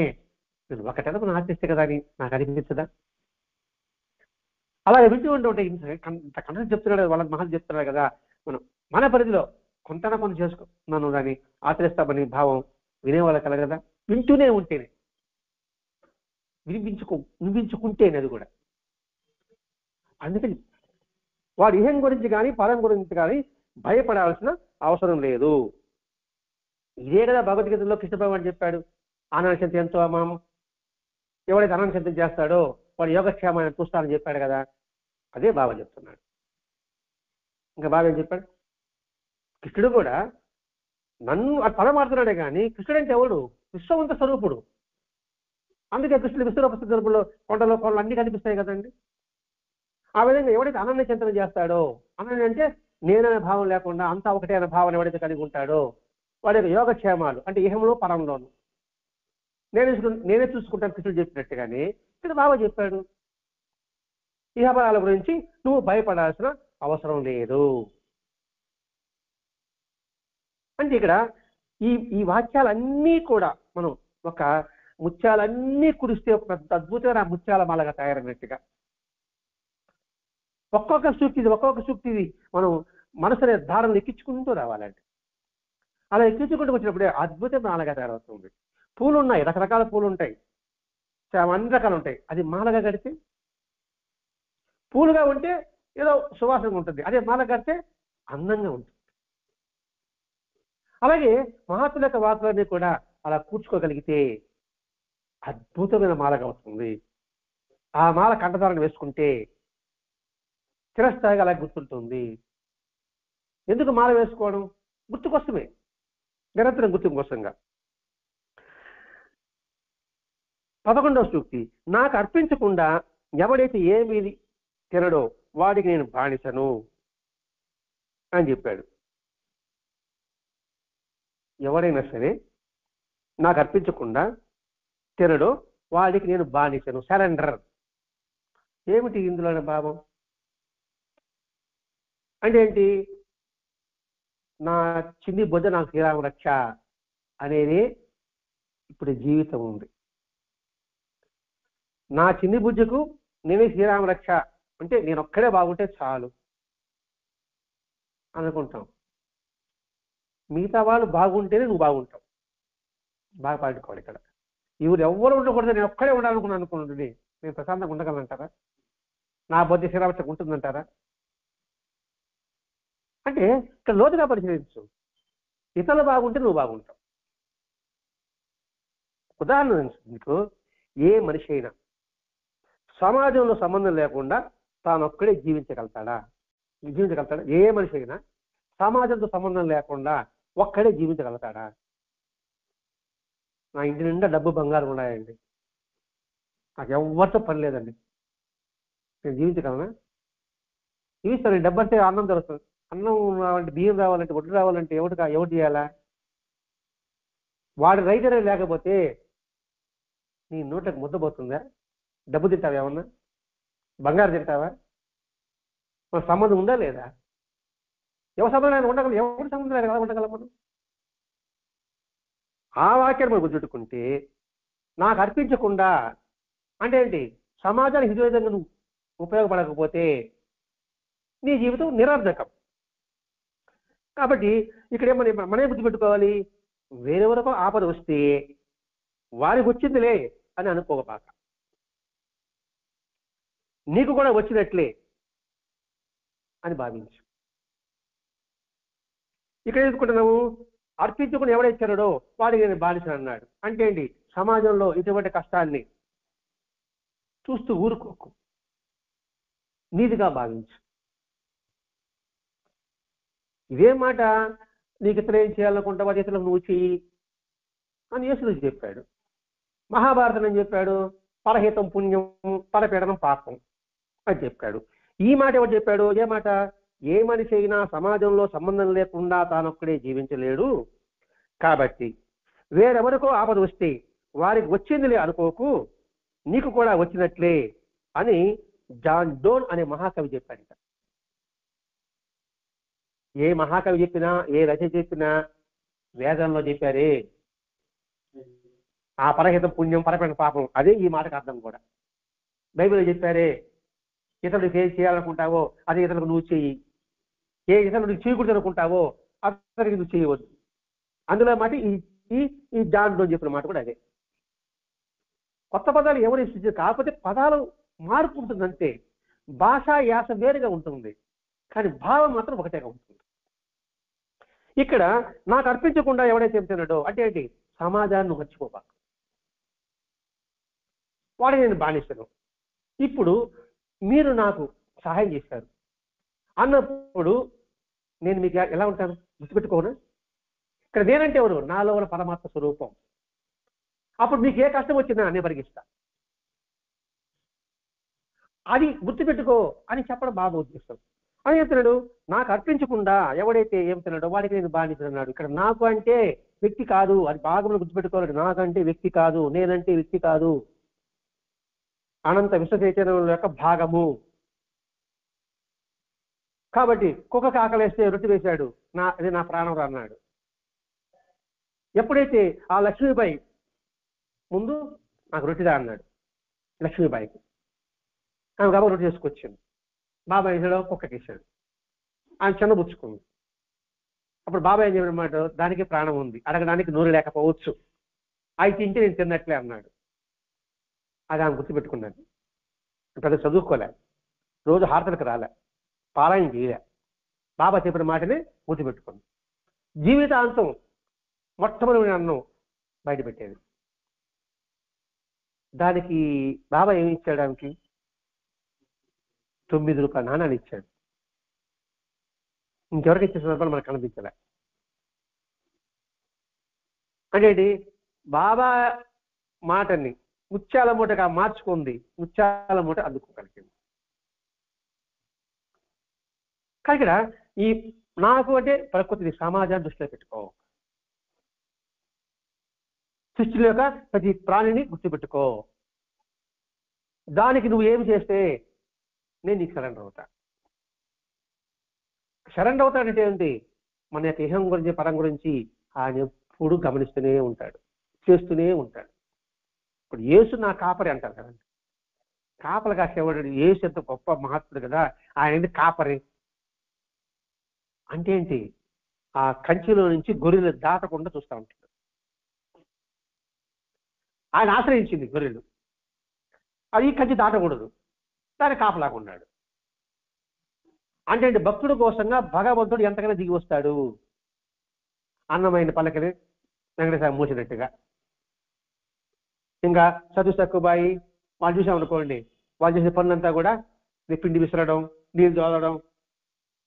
నేను ఒకటెలకు ఆశిస్తే కదా అని నాకు అనిపించదా? అలా వింటూ ఉంటే ఇంత కంటెంట్ చెప్తున్నాడు, వాళ్ళకి మహా చెప్తున్నాడు కదా, మనం మన పరిధిలో కొంతనా కొంత చేసుకున్నాను దాన్ని ఆచరిస్తామని భావం వినేవాళ్ళ కలగదా? వింటూనే ఉంటేనే, వినిపించుకుంటేనే అది కూడా. అందుకని వాడు ఇహం గురించి కానీ పరం గురించి కానీ భయపడాల్సిన అవసరం లేదు. ఇదే కదా భగవద్గీతలో కృష్ణ భగవాన్ చెప్పాడు, ఆనందశంతి ఎంతో అమామం, ఎవడైతే ఆనందశంతం చేస్తాడో వాడు యోగక్షేమాన్ని చూస్తానని చెప్పాడు కదా. అదే బాబా చెప్తున్నాడు. ఇంకా బాబా ఏం చెప్పాడు? కృష్ణుడు కూడా నన్ను పదమాడుతున్నాడే కానీ కృష్ణుడు అంటే ఎవడు? విశ్వవంత స్వరూపుడు. అందుకే కృష్ణుడు విశ్వరూప స్వరూపులో కొండలు అన్ని కనిపిస్తాయి కదండి. ఆ విధంగా ఎవడైతే అనన్య చింతన చేస్తాడో, అనన్య అంటే నేననే భావం లేకుండా అంతా ఒకటే అనే భావన ఎవడైతే కలిగి ఉంటాడో వాడి యొక్క యోగక్షేమాలు అంటే ఇహంలో పరంలోను నేనే చూసుకుంటాను కృష్ణుడు చెప్పినట్టుగానే ఇక్కడ బాబా చెప్పాడు. ఇహపరాల గురించి నువ్వు భయపడాల్సిన అవసరం లేదు. అంటే ఇక్కడ ఈ వాక్యాలన్నీ కూడా మనం ఒక ముత్యాలన్నీ కురిస్తే ఒక పెద్ద అద్భుతమైన ముత్యాల మాలగా తయారైనట్టుగా ఒక్కొక్క సూక్తిది మనం మనసు అనే ధారణ ఎక్కించుకుంటూ రావాలండి. అలా ఎక్కించుకుంటూ వచ్చినప్పుడే అద్భుతమైన మాలగా తయారవుతుంది. పూలు ఉన్నాయి, రకరకాల పూలు ఉంటాయి, అన్ని రకాలు ఉంటాయి. అది మాలగా కడితే, పూలుగా ఉంటే ఏదో సువాసనగా ఉంటుంది, అదే మాల కడితే అందంగా ఉంటుంది. అలాగే మహాత్ముల యొక్క వాక్కులన్నీ కూడా అలా కూర్చుకోగలిగితే అద్భుతమైన మాలగా వస్తుంది. ఆ మాల కంఠధారణ వేసుకుంటే చిరస్థాయిగా అలా గుర్తుంటుంది. ఎందుకు మాల వేసుకోవడం? గుర్తుకోసమే, నిరంతరం గుర్తింపు కోసంగా. 11వ సూక్తి, నాకు అర్పించకుండా ఎవడైతే ఏమీ తినడో వాడికి నేను బానిసను అని చెప్పాడు. ఎవరైనా సరే నాకు అర్పించకుండా తినడో వాడికి నేను బానిసను, సరెండర్. ఏమిటి ఇందులోని భావం అంటే ఏంటి? నా చిన్ని బొజ్జ నాకు శ్రీరామ రక్ష అనేది ఇప్పుడు జీవితం ఉంది. నా చిన్ని బుజ్జకు నేనే శ్రీరామ రక్ష అంటే నేను ఒక్కడే బాగుంటే చాలు అనుకుంటాం. మిగతా వాళ్ళు బాగుంటేనే నువ్వు బాగుంటావు. బాగా పాడుకోవాలి ఇక్కడ. ఇవి ఎవ్వరు ఉండకూడదు, నేను ఒక్కడే ఉండాలనుకున్నాను అనుకోండి, నేను ప్రశాంతంగా ఉండగలంటారా? నా బుద్ధి శ్రీరామరక్ష ఉంటుందంటారా? అంటే ఇక్కడ లోతుగా పరిశీలించు. ఇతరులు బాగుంటే నువ్వు బాగుంటావు. ఉదాహరణ నీకు, ఏ మనిషి అయినా సమాజంలో సంబంధం లేకుండా తానొక్కడే జీవించగలుగుతాడా? ఏ మనిషి అయినా సమాజంతో సంబంధం లేకుండా ఒక్కడే జీవించగలుగుతాడా? నా ఇంటి నిండా డబ్బు బంగారం ఉన్నాయండి, నాకు ఎవరితో పని లేదండి, నేను జీవించగలనా? జీవిస్తాను. డబ్బు అంటే అన్నం దొరుకుతుంది. అన్నం రావాలంటే, బియ్యం రావాలంటే, వడ్డు రావాలంటే ఎవరు చేయాలా? వాడి రైతరే లేకపోతే నీ నోట్లకు ముద్దపోతుందా? డబ్బు తింటావా? ఏమన్నా బంగారు తింటావా? మన సంబంధం ఉందా లేదా? ఎవరి సంబంధం ఉండగలం? ఎవరి సంబంధం లేదు కదా ఉండగలం మనం. ఆ వాక్యాన్ని మనం గుర్తుపెట్టుకుంటే, నాకు అర్పించకుండా అంటే ఏంటి? సమాజానికి హితోదంగా నువ్వు ఉపయోగపడకపోతే నీ జీవితం నిరర్ధకం. కాబట్టి ఇక్కడ మనమే గుర్తుపెట్టుకోవాలి, వేరెవరికో ఆపద వస్తే వారికి వచ్చిందిలే అని అనుకోబాక, నీకు కూడా వచ్చినట్లే అని భావించు. ఇక్కడ ఎందుకుంటున్నావు? అర్పించుకుని ఎవడైచ్చాడో వాడికి నేను బానిసను అన్నాడు. అంటే ఏంటి? సమాజంలో ఇటువంటి కష్టాన్ని చూస్తూ ఊరుకోకు, నీతిగా భావించు. ఇదే మాట నీకు ఇతరులు ఏం చేయాలనుకుంటావో అది ఇతరులకు నువ్వు చెయ్యి అని యేసు చెప్పాడు. మహాభారతం ఏం చెప్పాడు? పరహితం పుణ్యం, పరపీడనం పాపం అని చెప్పాడు. ఈ మాట ఎవరు చెప్పాడు? ఏ మాట? ఏ మనిషి అయినా సమాజంలో సంబంధం లేకుండా తానొక్కడే జీవించలేడు, కాబట్టి వేరెవరికో ఆపద వస్తే వారికి వచ్చిందిలే అనుకోకు, నీకు కూడా వచ్చినట్లే అని జాన్ డోన్ అనే మహాకవి చెప్పాడు. ఏ మహాకవి చెప్పినా, ఏ రచన చెప్పినా వేదంలో చెప్పారే ఆ పరహితం పుణ్యం పరపీడన పాపం, అదే ఈ మాటకు అర్థం కూడా. బైబిల్లో చెప్పారే ఇతరుడికి ఏం చేయాలనుకుంటావో అదే ఇతరులకు నువ్వు చెయ్యి, ఏ ఇతరుడికి చేయకూడదు అనుకుంటావో అతనికి నువ్వు చేయవద్దు. అందులో మాట ఈ జాన్ డోన్ చెప్పిన మాట కూడా అదే. కొత్త పదాలు ఎవరు సృష్టించారు? కాకపోతే పదాలు మార్పు ఉంటుంది అంతే. భాషా యాస వేరుగా ఉంటుంది, కానీ భావం మాత్రం ఒకటేగా ఉంటుంది. ఇక్కడ నాకు అర్పించకుండా ఎవడైతే చెప్తున్నాడో అంటే ఏంటి? సమాజాన్ని మర్చిపోబా, వాడిని నేను బానిసను. ఇప్పుడు మీరు నాకు సహాయం చేశారు అన్నప్పుడు నేను మీకు ఎలా ఉంటాను? గుర్తుపెట్టుకోను. ఇక్కడ నేనంటే ఎవరు? నాలో ఉన్న పరమాత్మ స్వరూపం. అప్పుడు మీకు ఏ కష్టం వచ్చినా నేను పరిగిస్తా, అది గుర్తుపెట్టుకో అని చెప్పడం బాగా ఉద్దేశం. అని చెప్తున్నాడు, నాకు అర్పించకుండా ఎవడైతే ఏమిస్తున్నాడో వాడికి నేను బానిసన్నాడు. ఇక్కడ నాకు అంటే వ్యక్తి కాదు, అది బాగా మనం గుర్తుపెట్టుకోవాలి. నాకంటే వ్యక్తి కాదు, నేనంటే వ్యక్తి కాదు, అనంత విశ్వ చైతన్యం యొక్క భాగము. కాబట్టి కుక్కకు ఆకలేస్తే రొట్టె వేశాడు, అది నా ప్రాణం అన్నాడు. ఎప్పుడైతే ఆ లక్ష్మీబాయి ముందు నాకు రొట్టెదా అన్నాడు, లక్ష్మీబాయికి ఆమె గబా రొట్టె చేసుకొచ్చింది. బాబాయ్ వేసాడు, కుక్కకి వేసాడు, ఆమె చిన్నబుచ్చుకుంది. అప్పుడు బాబాయ్ ఏం చెప్పినమాట? దానికి ప్రాణం ఉంది, అడగడానికి నోరు లేకపోవచ్చు, అయితే ఇంటి నేను తిన్నట్లే అన్నాడు. అది ఆమె గుర్తుపెట్టుకున్నాను. పెద్ద చదువుకోలే, రోజు హారతలకు రాలే, పారాయణ చేయలే, బాబా చెప్పిన మాటని గుర్తుపెట్టుకుంది. జీవితాంతం మొట్టమొదటి అన్నం బయట పెట్టేది. దానికి బాబా ఏమి ఇచ్చాడు? ఆమెకి 9 రూపాయల నాణాలు ఇచ్చాడు. ఇంకెవరికి ఇచ్చే సందర్భాలు మనకు కనిపించలే. అంటే బాబా మాటని ముత్యాల మూటగా మార్చుకుంది, ముత్యాల మూట అందుకోగలిగింది. కానీ ఇక్కడ ఈ నాకు అంటే ప్రకృతిని, సమాజాన్ని దృష్టిలో పెట్టుకో, సృష్టిలో యొక్క ప్రతి ప్రాణిని గుర్తుపెట్టుకో. దానికి నువ్వు ఏమి చేస్తే నేను నీకు సరెండర్ అవుతా. సరెండర్ అవుతాడంటే ఏంటి? మన యొక్క ఇహం గురించి పరం గురించి ఆయన ఎప్పుడు గమనిస్తూనే ఉంటాడు, చేస్తూనే ఉంటాడు. ఇప్పుడు యేసు నా కాపరి అంటారు కదండి. కాపలు కాసేవాడు యేసు ఎంత గొప్ప మహాత్ముడు కదా, ఆయన కాపరి అంటే ఏంటి? ఆ కంచెలో నుంచి గొర్రెలు దాటకుండా చూస్తూ ఉంటాడు. ఆయన ఆశ్రయించింది గొర్రెలు, అది కంచి దాటకూడదు, దాని కాపలాగా ఉన్నాడు. అంటే భక్తుడు కోసంగా భగవంతుడు ఎంతకైనా దిగి వస్తాడు. అన్నమైన పలకని వెంకటేశ్వర మూసినట్టుగా. ఇంకా చదువు తక్కువబాయి వాళ్ళు చూసామనుకోండి, వాళ్ళు చేసే పనులంతా కూడా పిండి విసరడం, నీళ్ళు చదవడం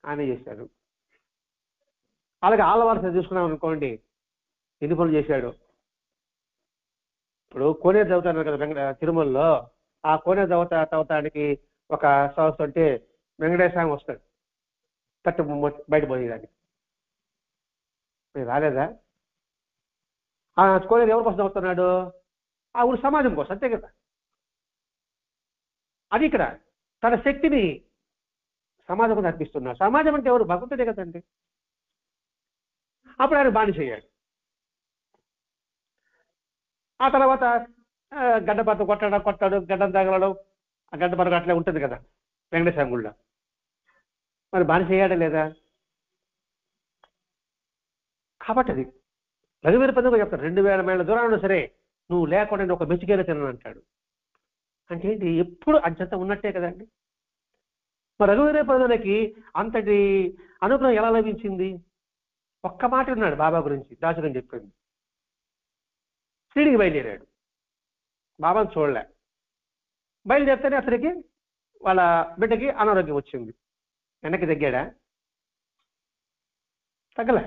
ఆయన చేశాడు. అలాగే ఆలవారస చూసుకున్నాం అనుకోండి, ఎన్ని పనులు చేశాడు. ఇప్పుడు కోనేరు చదువుతారు కదా తిరుమలలో, ఆ కోనేరు చదువుతానికి ఒక సంవత్సరం అంటే వెంకటేశ్వర వస్తాడు తట్టు బయట పోయేదానికి. రాలేదా? ఆ కోనేరు ఎవరి కోసం చదువుతున్నాడు? ఆ ఊరి సమాజం కోసం, అంతే కదా. అది ఇక్కడ తన శక్తిని సమాజం కోసం అర్పిస్తున్నాడు. సమాజం అంటే ఎవరు? భగవంతుడే కదండి. అప్పుడు ఆయన బానిస అయ్యాడు. ఆ తర్వాత గడ్డపరత కొట్టాడు, గడ్డం తగలడం, ఆ గడ్డపరకు అట్లే ఉంటుంది కదా వెంకటేశ్వర గుళ్ళో. మరి బానిస అయ్యాడా లేదా? కాబట్టి అది రఘువీర పండుగ చెప్తాడు, 2000 మైళ్ళ దూరాన్ని సరే నువ్వు లేకుండా నేను ఒక మెచ్చికేలా తినను అంటాడు. అంటే ఏంటి? ఎప్పుడు అంచెంత ఉన్నట్టే కదండి. మరి రఘువీర పండుగకి అంతటి అనుగ్రహం ఎలా లభించింది? ఒక్క మాట ఉన్నాడు బాబా గురించి, దాచుకని చెప్పింది. షిరిడీకి బయలుదేరాడు, బాబాను చూడలే. బయలుదేరితేనే అతనికి వాళ్ళ బిడ్డకి అనారోగ్యం వచ్చింది. వెనక్కి తగ్గాడా? తగ్గలే.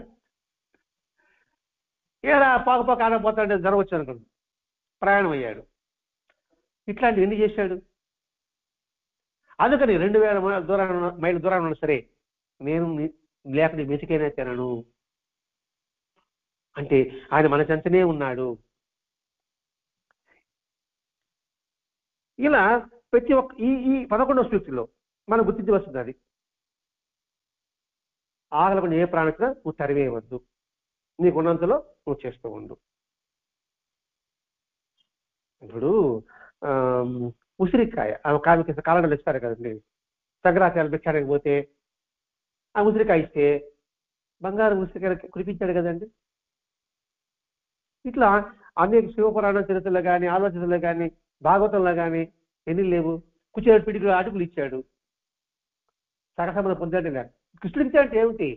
ఏడా పాకపోక ఆడపోతాడే జ్వరం వచ్చానుకోండి, ప్రయాణం అయ్యాడు. ఇట్లాంటివి ఎన్ని చేశాడు? అందుకని 2000 మైళ్ళ దూరాన్ని ఉన్నా సరే నేను లేకుండా మెతికైనా తినను అంటే ఆయన మన చెంతనే ఉన్నాడు. ఇలా ప్రతి ఒక్క ఈ 11వ సూక్తిలో మనం గుర్తించవలసింది అది. ఆగలకుండా ఏ ప్రాణిగా నువ్వు తరివేయవద్దు, నీకున్నంతలో నువ్వు చేస్తూ ఉండు. ఇప్పుడు ఉసిరికాయ కామికి కాలంలో ఇస్తారు కదండి, సంక్రాంతి భిక్షానికి పోతే ఆ ఉసిరికాయ ఇస్తే బంగారం ఉసిరికాయ కురిపించాడు కదండి. ఇట్లా అనేక శివపురాణ చరిత్రలో కానీ, ఆలోచనలో కానీ, భాగవతంలో కానీ ఎన్ని లేవు. కుచేడు పిడికి అటుకులు ఇచ్చాడు, సగసమను పొందాడు. కృష్ణుడికి అంటే ఏమిటి?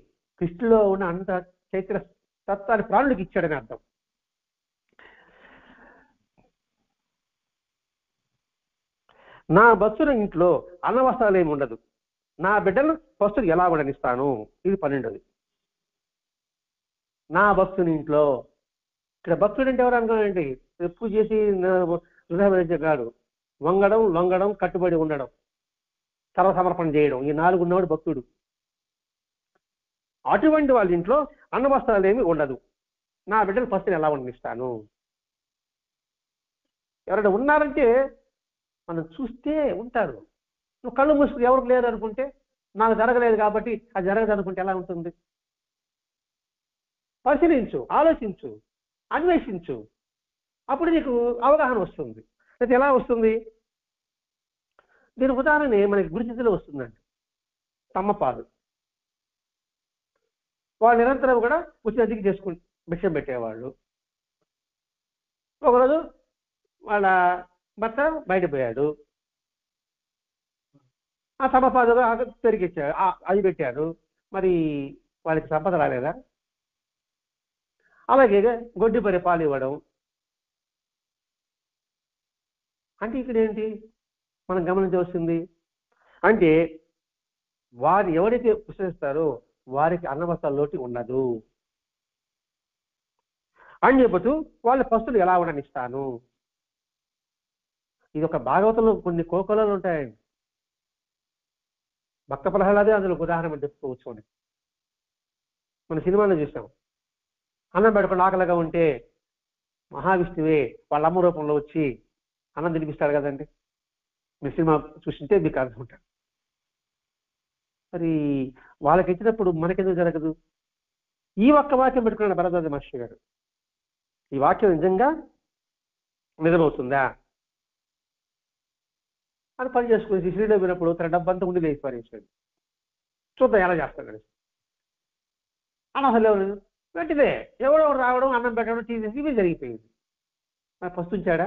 కృష్ణులో ఉన్న అంత చైత్ర తత్వాన్ని ప్రాణుడికి ఇచ్చాడని అర్థం. నా భక్తుల ఇంట్లో అన్నవస్త్రాలు ఏమి ఉండదు, నా బిడ్డలు పస్తులు ఎలా ఉండనిస్తాను. ఇది 12ది. నా భక్తుని ఇంట్లో. ఇక్కడ భక్తుడు అంటే ఎవరు అనుకోనండి, ఎప్పుడు చేసి హృదయ కాదు, వంగడం, లొంగడం, కట్టుబడి ఉండడం, సర్వసమర్పణ చేయడం, ఈ 4 ఉన్నవాడు భక్తుడు. అటువంటి వాళ్ళ ఇంట్లో అన్నవస్త్రాలు ఏమి ఉండదు, నా బిడ్డలు పస్తులు ఎలా ఉండనిస్తాను. ఎవరైనా ఉన్నారంటే మనం చూస్తే ఉంటారు. నువ్వు కళ్ళు మూసుకుని ఎవరికి లేరు అనుకుంటే, నాకు జరగలేదు కాబట్టి అది జరగదు అనుకుంటే ఎలా ఉంటుంది? పరిశీలించు, ఆలోచించు, అన్వేషించు, అప్పుడు నీకు అవగాహన వస్తుంది. అయితే ఎలా వస్తుంది? దీని ఉదాహరణ మనకి గురుస్థితిలో వస్తుందండి. తమ్మపాలు వాళ్ళు నిరంతరం కూడా ఉచిత దిగి చేసుకుని భిక్షం పెట్టేవాళ్ళు. ఒకరోజు వాళ్ళ భర్త బయటపోయాడు, ఆ తమ్మపాదుగా పెరిగిచ్చాడు, అది పెట్టాడు. మరి వాళ్ళకి సంపద రాలేదా? అలాగే గొడ్డి పరి పాలు ఇవ్వడం అంటే ఇక్కడ ఏంటి మనం గమనించవలసింది అంటే, వారు ఎవరైతే విశ్వసిస్తారో వారికి అన్నవస్త్రాల లోటు ఉండదు అని చెబుతూ వాళ్ళ పస్తులు ఎలా ఉండనిస్తాను. ఇది ఒక భాగవతంలో కొన్ని కోకొలలు ఉంటాయండి. భక్త ప్రహ్లాదే అందులో ఉదాహరణ చెప్పుకోవచ్చు అని మన సినిమాలో చూసాం. అన్నం పెట్టుకుని ఆకలిగా ఉంటే మహావిష్ణువే వాళ్ళ అమ్మ రూపంలో వచ్చి అన్నం తినిపిస్తాడు కదండి. మీరు సినిమా చూసింటే మీకు అర్థం. మరి వాళ్ళకి ఇచ్చినప్పుడు మనకెందుకు జరగదు? ఈ ఒక్క వాక్యం పెట్టుకున్నాడు భరద్వాజ మహర్షి గారు. ఈ వాక్యం నిజంగా నిజమవుతుందా అని పని చేసుకుని శ్రీలో వినప్పుడు తన డబ్బంతా ఉండి లేచి పారేసాడు. చూద్దాం ఎలా చేస్తాడు అని అసలు వెంటనే ఎవడో రావడం, అన్నం పెట్టడం, తీసేసి ఇవి జరిగిపోయింది. మరి పస్తుంచాడా?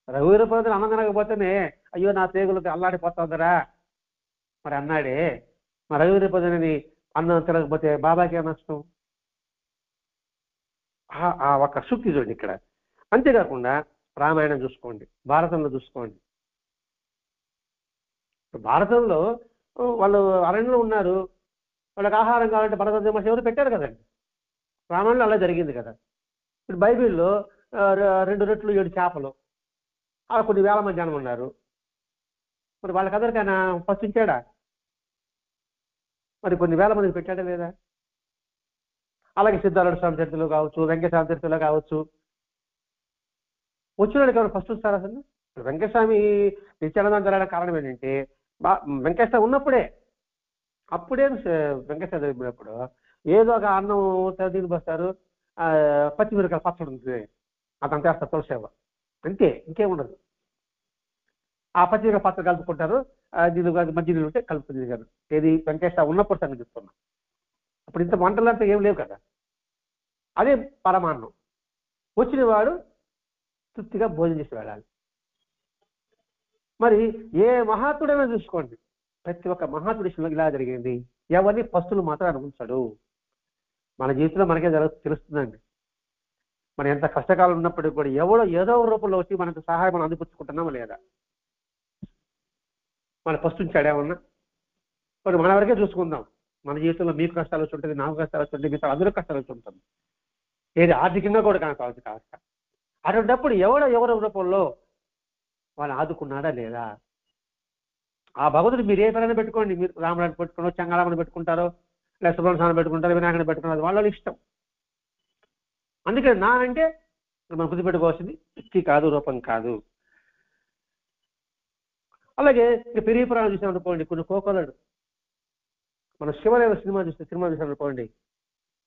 రఘువీరపతిని అన్నం తినకపోతేనే అయ్యో నా పేగులకు అల్లాడిపోతుందరా మరి అన్నాడే. మరి రఘువీరపతిని అన్నం తినకపోతే బాబాకి ఏం నష్టం? ఆ ఒక సూక్తి చూడండి ఇక్కడ. అంతేకాకుండా రామాయణం చూసుకోండి, భారతంలో చూసుకోండి. భారతంలో వాళ్ళు అరణ్యంలో ఉన్నారు, వాళ్ళకి ఆహారం కావాలంటే భరద్వాజ మహర్షి ఎవరు పెట్టారు కదండి. రామాయణంలో అలా జరిగింది కదా. ఇప్పుడు బైబిల్లో 2 రొట్టెలు 7 చేపలు, అలా కొన్ని వేల మంది జనం ఉన్నారు. మరి వాళ్ళకందరికైనా పస్తుంచాడా? మరి కొన్ని వేల మందికి పెట్టాడా లేదా? అలాగే సిద్ధార్థ స్వామి చరిత్రలో కావచ్చు, వెంకటస్వామి చరిత్రలో కావచ్చు, వచ్చినాడు ఎవరు ఫస్ట్ వస్తారు అసలు? వెంకటస్వామి నిత్యానందం జరగడానికి కారణం ఏంటంటే వెంకటస్వామి ఉన్నప్పుడే, అప్పుడే వెంకటస్వామి జరిగినప్పుడు ఏదో ఒక అన్నం దీనికి వస్తారు, పచ్చిమిరకాయ పచ్చడి ఉంటుంది, అతను చేస్తారు తులసేవ, అంతే, ఇంకేముండదు. ఆ పచ్చిమిరకాయ పచ్చడి కలుపుకుంటారు, దీని మధ్య నీళ్ళు ఉంటే కలుపుతుంది గారు. ఏది వెంకటేశ్వర ఉన్నప్పుడు సంగతి చెప్తున్నా. అప్పుడు ఇంత వంటలు అంటే ఏం లేవు కదా. అదే పరమాన్నం. వచ్చిన వాడు తృప్తిగా భోజనం చేసి వెళ్ళాలి. మరి ఏ మహాత్ముడైనా చూసుకోండి, ప్రతి ఒక్క మహాత్ముడి విషయంలో ఇలా జరిగింది. ఎవరిని పస్తులు మాత్రం అనుకుంటాడు. మన జీవితంలో మనకే తెలుస్తుందండి. మనం ఎంత కష్టకాలం ఉన్నప్పటికీ కూడా ఎవడో ఏదో రూపంలో వచ్చి మనకు సహాయం మనం అందిపుచ్చుకుంటున్నామా లేదా? మన పస్తుంచాడేమన్నా? మరి మన వరకే చూసుకుందాం. మన జీవితంలో మీకు కష్టాలు వచ్చి ఉంటుంది, నాకు కష్టాలు వచ్చి ఉంటుంది, మిగతా అందరూ కష్టాలు వచ్చి ఉంటుంది. ఏది ఆర్థికంగా కూడా కావచ్చు కావచ్చు. అటువంటిప్పుడు ఎవరో రూపంలో వాళ్ళు ఆదుకున్నాడా లేదా? ఆ భగవంతుడు మీరు ఏ పైన పెట్టుకోండి, మీరు రాముడిని పెట్టుకున్నారో, చంగారామని పెట్టుకుంటారో, లేదా సుబ్రహ్మణ్యాన్ని పెట్టుకుంటారో, వినాయకుని పెట్టుకున్నారు, వాళ్ళ ఇష్టం. అందుకని నా అంటే మనం గుర్తుపెట్టుకోవాల్సింది వ్యక్తి కాదు, రూపం కాదు. అలాగే ఇక పెరిగి పురాణం చూసామనుకోండి, కొన్ని కోకొలడు మన శివలేవ సినిమా చూసామనుకోండి,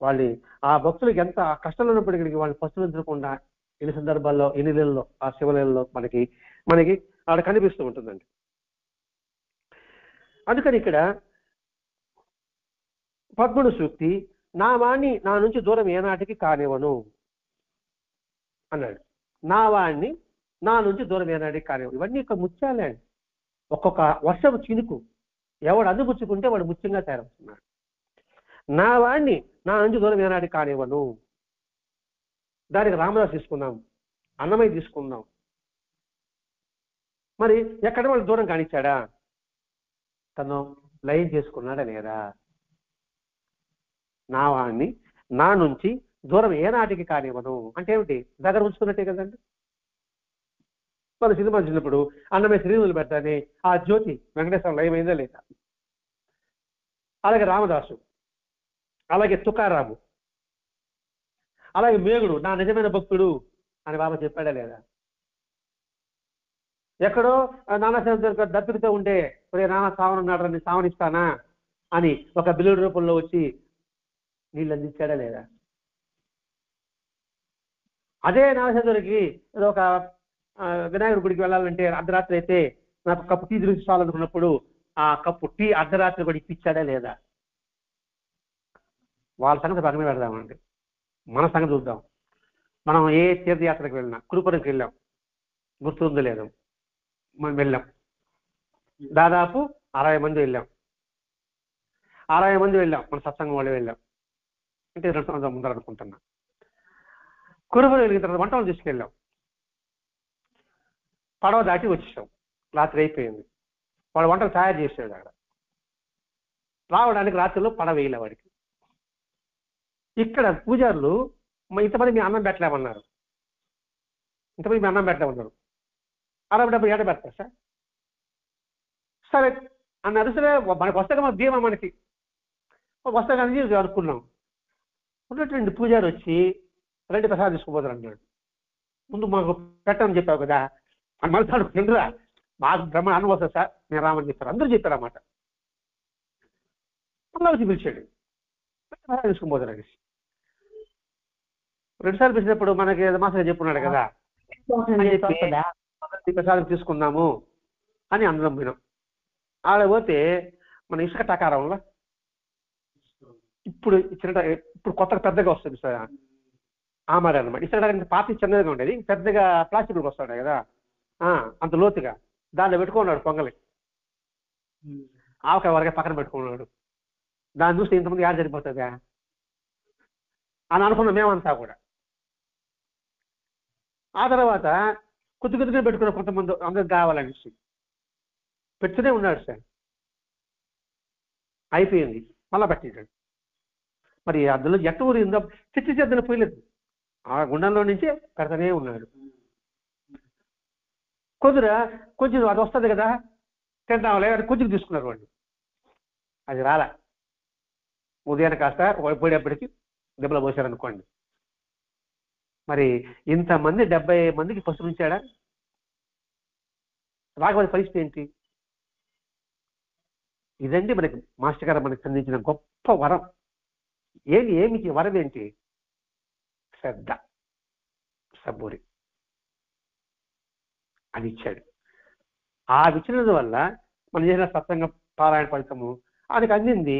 వాళ్ళని ఆ భక్తులకి ఎంత కష్టంలో ఉన్నప్పటికీ వాళ్ళని పస్తులుంచకుండా ఎన్ని సందర్భాల్లో, ఎన్ని నెలల్లో ఆ శివలేలలో మనకి ఆడ కనిపిస్తూ ఉంటుందండి. అందుకని ఇక్కడ పద్ముడు సూక్తి, నా వాణ్ణి నా నుంచి దూరం ఏనాటికి కానివ్వను అన్నాడు. నా వాణ్ణి నా నుంచి దూరం ఏనాటికి కానివ్వను. ఇవన్నీ ఇక ముత్యాలే అండి. ఒక్కొక్క వర్షపు చినుకు ఎవడు అందిపుచ్చుకుంటే వాడు ముత్యంగా తయారవుతున్నాడు. నా వాణ్ణి నా నుంచి దూరం ఏనాటికి కానివ్వను. దానికి రామదాసు తీసుకుందాం, అన్నమయ్య తీసుకుందాం. మరి ఎక్కడ వాళ్ళు దూరం కానిచ్చాడా? తను లయం చేసుకున్నాడా లేదా? నా వాణ్ణి నా నుంచి దూరం ఏనాటికి కానివ్వను అంటే ఏమిటి? దగ్గర ఉంచుకున్నట్టే కదండి. మన సినిమా చూసినప్పుడు అన్నమయ్య శ్రీనులు పెడతానే ఆ జ్యోతి వెంకటేశ్వర లయమైందా లేదా? అలాగే రామదాసు, అలాగే తుకారాము, అలాగే మేగుడు నా నిజమైన భక్తుడు అని బాబా చెప్పాడా లేదా? ఎక్కడో నానాసాహెబ్ దప్పికతో ఉంటే నానా సావనున్నాడని సావనిస్తానా అని ఒక బిల్లుడి రూపంలో వచ్చి నీళ్ళు అందించాడా లేదా? అదే నానాసాహెబ్కి ఏదో ఒక వినాయకుడి గుడికి వెళ్ళాలంటే అర్ధరాత్రి అయితే నాకు కప్పు టీ తీసుకోవాలనుకున్నప్పుడు ఆ కప్పు టీ అర్ధరాత్రి కూడా ఇప్పించాడా లేదా? వాళ్ళ సంగతి పక్కన పెడదామండి, మన సంగతి చూద్దాం. మనం ఏ తీర్థయాత్రకు వెళ్ళినా, కురుపురంకి వెళ్ళాం, గుర్తుందో లేదు, మనం వెళ్ళాం, దాదాపు 60 మంది వెళ్ళాం. 60 మంది వెళ్ళాం, మన సత్సంగం వాళ్ళు వెళ్ళాం అంటే 2 సంవత్సరాల ముందర అనుకుంటున్నా. కురుపురం వెళ్ళిన తర్వాత వంటలు తీసుకెళ్ళాం, పడవ దాటి వచ్చేసాం, రాత్రి అయిపోయింది. వాడు వంటలు తయారు చేసాడు. అక్కడ రావడానికి రాత్రిలో పడవ వేయలే వాడికి. ఇక్కడ పూజారులు ఇంతమంది మీ అన్నం పెట్టలేమన్నారు, ఇంతమంది మీ అన్నం పెట్టలేమన్నారు. 60 ఏట పెడతారు సార్, సరే అన్నారు. సరే మనకు వస్తాక మన భీమా మనకి వస్తాక అని అనుకున్నాం. ఉన్నటువంటి పూజారి వచ్చి 2 ప్రసాదం తీసుకుపోతారు అన్నాడు. ముందు మాకు పెట్టమని చెప్పావు కదా అని మళ్ళీ ఎందుకురా మాకు బ్రహ్మ అన్నం వస్తుంది సార్ నేను రామని చెప్పారు, అందరూ చెప్పారు అన్నమాట. మళ్ళీ వచ్చి పిలిచాడు, తీసుకుపోతారు అనేసి. 2 సార్లు పిలిచినప్పుడు మనకి మాస్టర్ చెప్పున్నాడు కదా అని చెప్పి ప్రసాదం తీసుకుందాము అని అందరం పోయినాం. ఆడ పోతే మన ఇసుక టకారంలో ఇప్పుడు కొత్తగా పెద్దగా వస్తుంది సార్ ఆ మాట అనమాట. ఇసుక పాత చిన్నదిగా ఉండేది, పెద్దగా ప్లాస్టిక్ వస్తాడు కదా అంత లోతుగా, దాంట్లో పెట్టుకున్నాడు పొంగలి, ఆవకాయ వరకే పక్కన పెట్టుకున్నాడు. దాన్ని చూస్తే ఇంతమంది యాడ్ సరిపోతుందా అని అనుకున్నాం మేమంతా కూడా. ఆ తర్వాత కొద్దిగా పెట్టుకున్న కొంతమంది అందరికి కావాలనేసి పెడుతూనే ఉన్నాడు సార్. అయిపోయింది, మళ్ళా పెట్టాడు. మరి అందులో ఎట్ట ఊరిందో చెద్దలు పోయలేదు, ఆ గుండంలో నుంచే పెడతానే ఉన్నాడు. కొంచెం అది వస్తుంది కదా తింటాం లేదా కొంచెం తీసుకున్నారు వాళ్ళు, అది రాలే. ఉదయాన్ని కాస్త పోయేప్పటికి దెబ్బలు పోసారనుకోండి. మరి ఇంతమంది 70 మందికి పసుపు ఉంచాడా? రాకపోతే పరిస్థితి ఏంటి? ఇదండి మనకి మాస్టర్ గారు మనకి అందించిన గొప్ప వరం. ఏమిటి వరం ఏంటి? శ్రద్ధ, సబ్బూరి అది ఇచ్చాడు. ఆ విచ్చినందు వల్ల మనం చేసిన సత్సంగ పారాయణ ఫలితము ఆయనకు అందింది.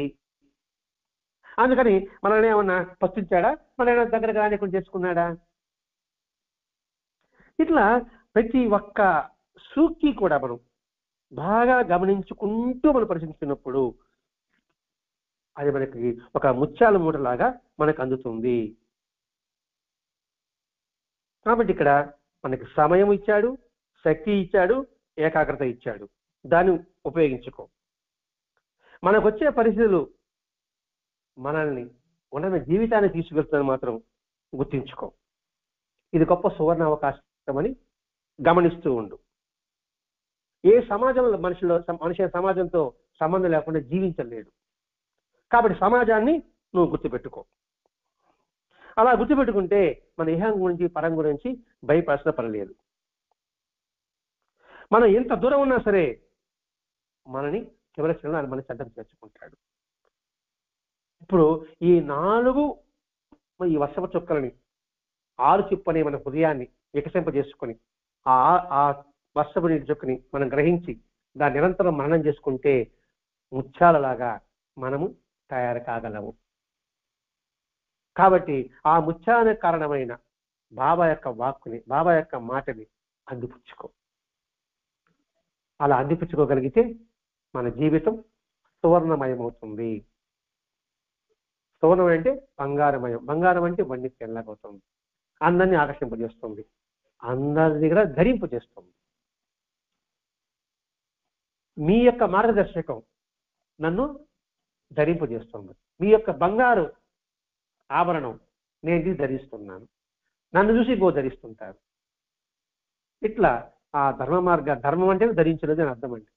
అందుకని మనల్ని ఏమన్నా పస్తుంచాడా? మనల్ని దగ్గరకు రానికుండా చేసుకున్నాడా? ఇట్లా ప్రతి ఒక్క సూక్తి కూడా మనం బాగా గమనించుకుంటూ మనం పరిశీలిస్తున్నప్పుడు అది మనకి ఒక ముత్యాల మూటలాగా మనకు అందుతుంది. కాబట్టి ఇక్కడ మనకి సమయం ఇచ్చాడు, శక్తి ఇచ్చాడు, ఏకాగ్రత ఇచ్చాడు. దాన్ని ఉపయోగించుకో. మనకు వచ్చే పరిస్థితులు మనల్ని ఉన్న జీవితాన్ని తీసుకెళ్తుందని మాత్రం గుర్తించుకో. ఇది గొప్ప సువర్ణ అవకాశం అని గమనిస్తూ ఉండు. ఏ సమాజంలో మనిషి సమాజంతో సంబంధం లేకుండా జీవించలేడు. కాబట్టి సమాజాన్ని నువ్వు గుర్తుపెట్టుకో. అలా గుర్తుపెట్టుకుంటే మన ఇహం గురించి పరం గురించి భయపడాల్సిన పని లేదు. మనం ఎంత దూరం ఉన్నా సరే మనని చివరి క్షణంలో మన చెడ్డం చేర్చుకుంటాడు. ఇప్పుడు ఈ 4 ఈ వర్షపు చుక్కలని 6 చిప్పని మన హృదయాన్ని వికసింపజేసుకొని ఆ వర్షపు నీటి చుక్కని మనం గ్రహించి దాన్ని నిరంతరం మననం చేసుకుంటే ముత్యాలలాగా మనము తయారు కాగలము. కాబట్టి ఆ ముత్యానికి కారణమైన బాబా యొక్క వాక్కుని, బాబా యొక్క మాటని అందిపుచ్చుకో. అలా అందిపుచ్చుకోగలిగితే మన జీవితం సువర్ణమయమవుతుంది. సువర్ణం అంటే బంగారమయం, బంగారం అంటే వన్నీ తెల్లగవుతుంది, అందరినీ ఆకర్షింపజేస్తుంది, అందరినీ కూడా ధరింపజేస్తుంది. మీ యొక్క మార్గదర్శకం నన్ను ధరింపజేస్తుంది. మీ యొక్క బంగారు ఆభరణం నేను ధరిస్తున్నాను, నన్ను చూసి గో ధరిస్తుంటారు. ఇట్లా ఆ ధర్మం అంటే ధరించినది అని అర్థం అండి.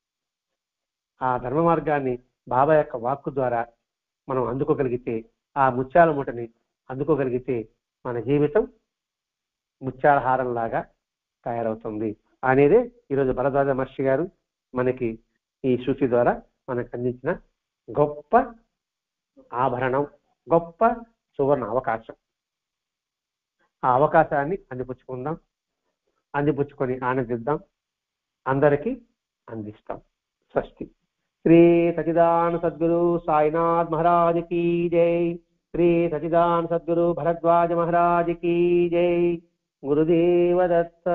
ఆ ధర్మ మార్గాన్ని బాబా యొక్క వాక్కు ద్వారా మనం అందుకోగలిగితే, ఆ ముత్యాల మూటని అందుకోగలిగితే మన జీవితం ముత్యాల హారంలాగా తయారవుతుంది అనేదే ఈరోజు భరద్వాజ మహర్షి గారు మనకి ఈ సూచి ద్వారా మనకు అందించిన గొప్ప ఆభరణం, గొప్ప సువర్ణ అవకాశం. ఆ అవకాశాన్ని అందిపుచ్చుకుందాం, అందిపుచ్చుకొని ఆనందిద్దాం, అందరికీ అందిస్తాం. స్వస్తి. శ్రీ సచిదానంద సద్గురు సాయినాథ్ మహారాజ్ की जय. श्री सचिदानंद सद्गुरु भरद्वाज महाराज की जय. गुरुदेव दत्त.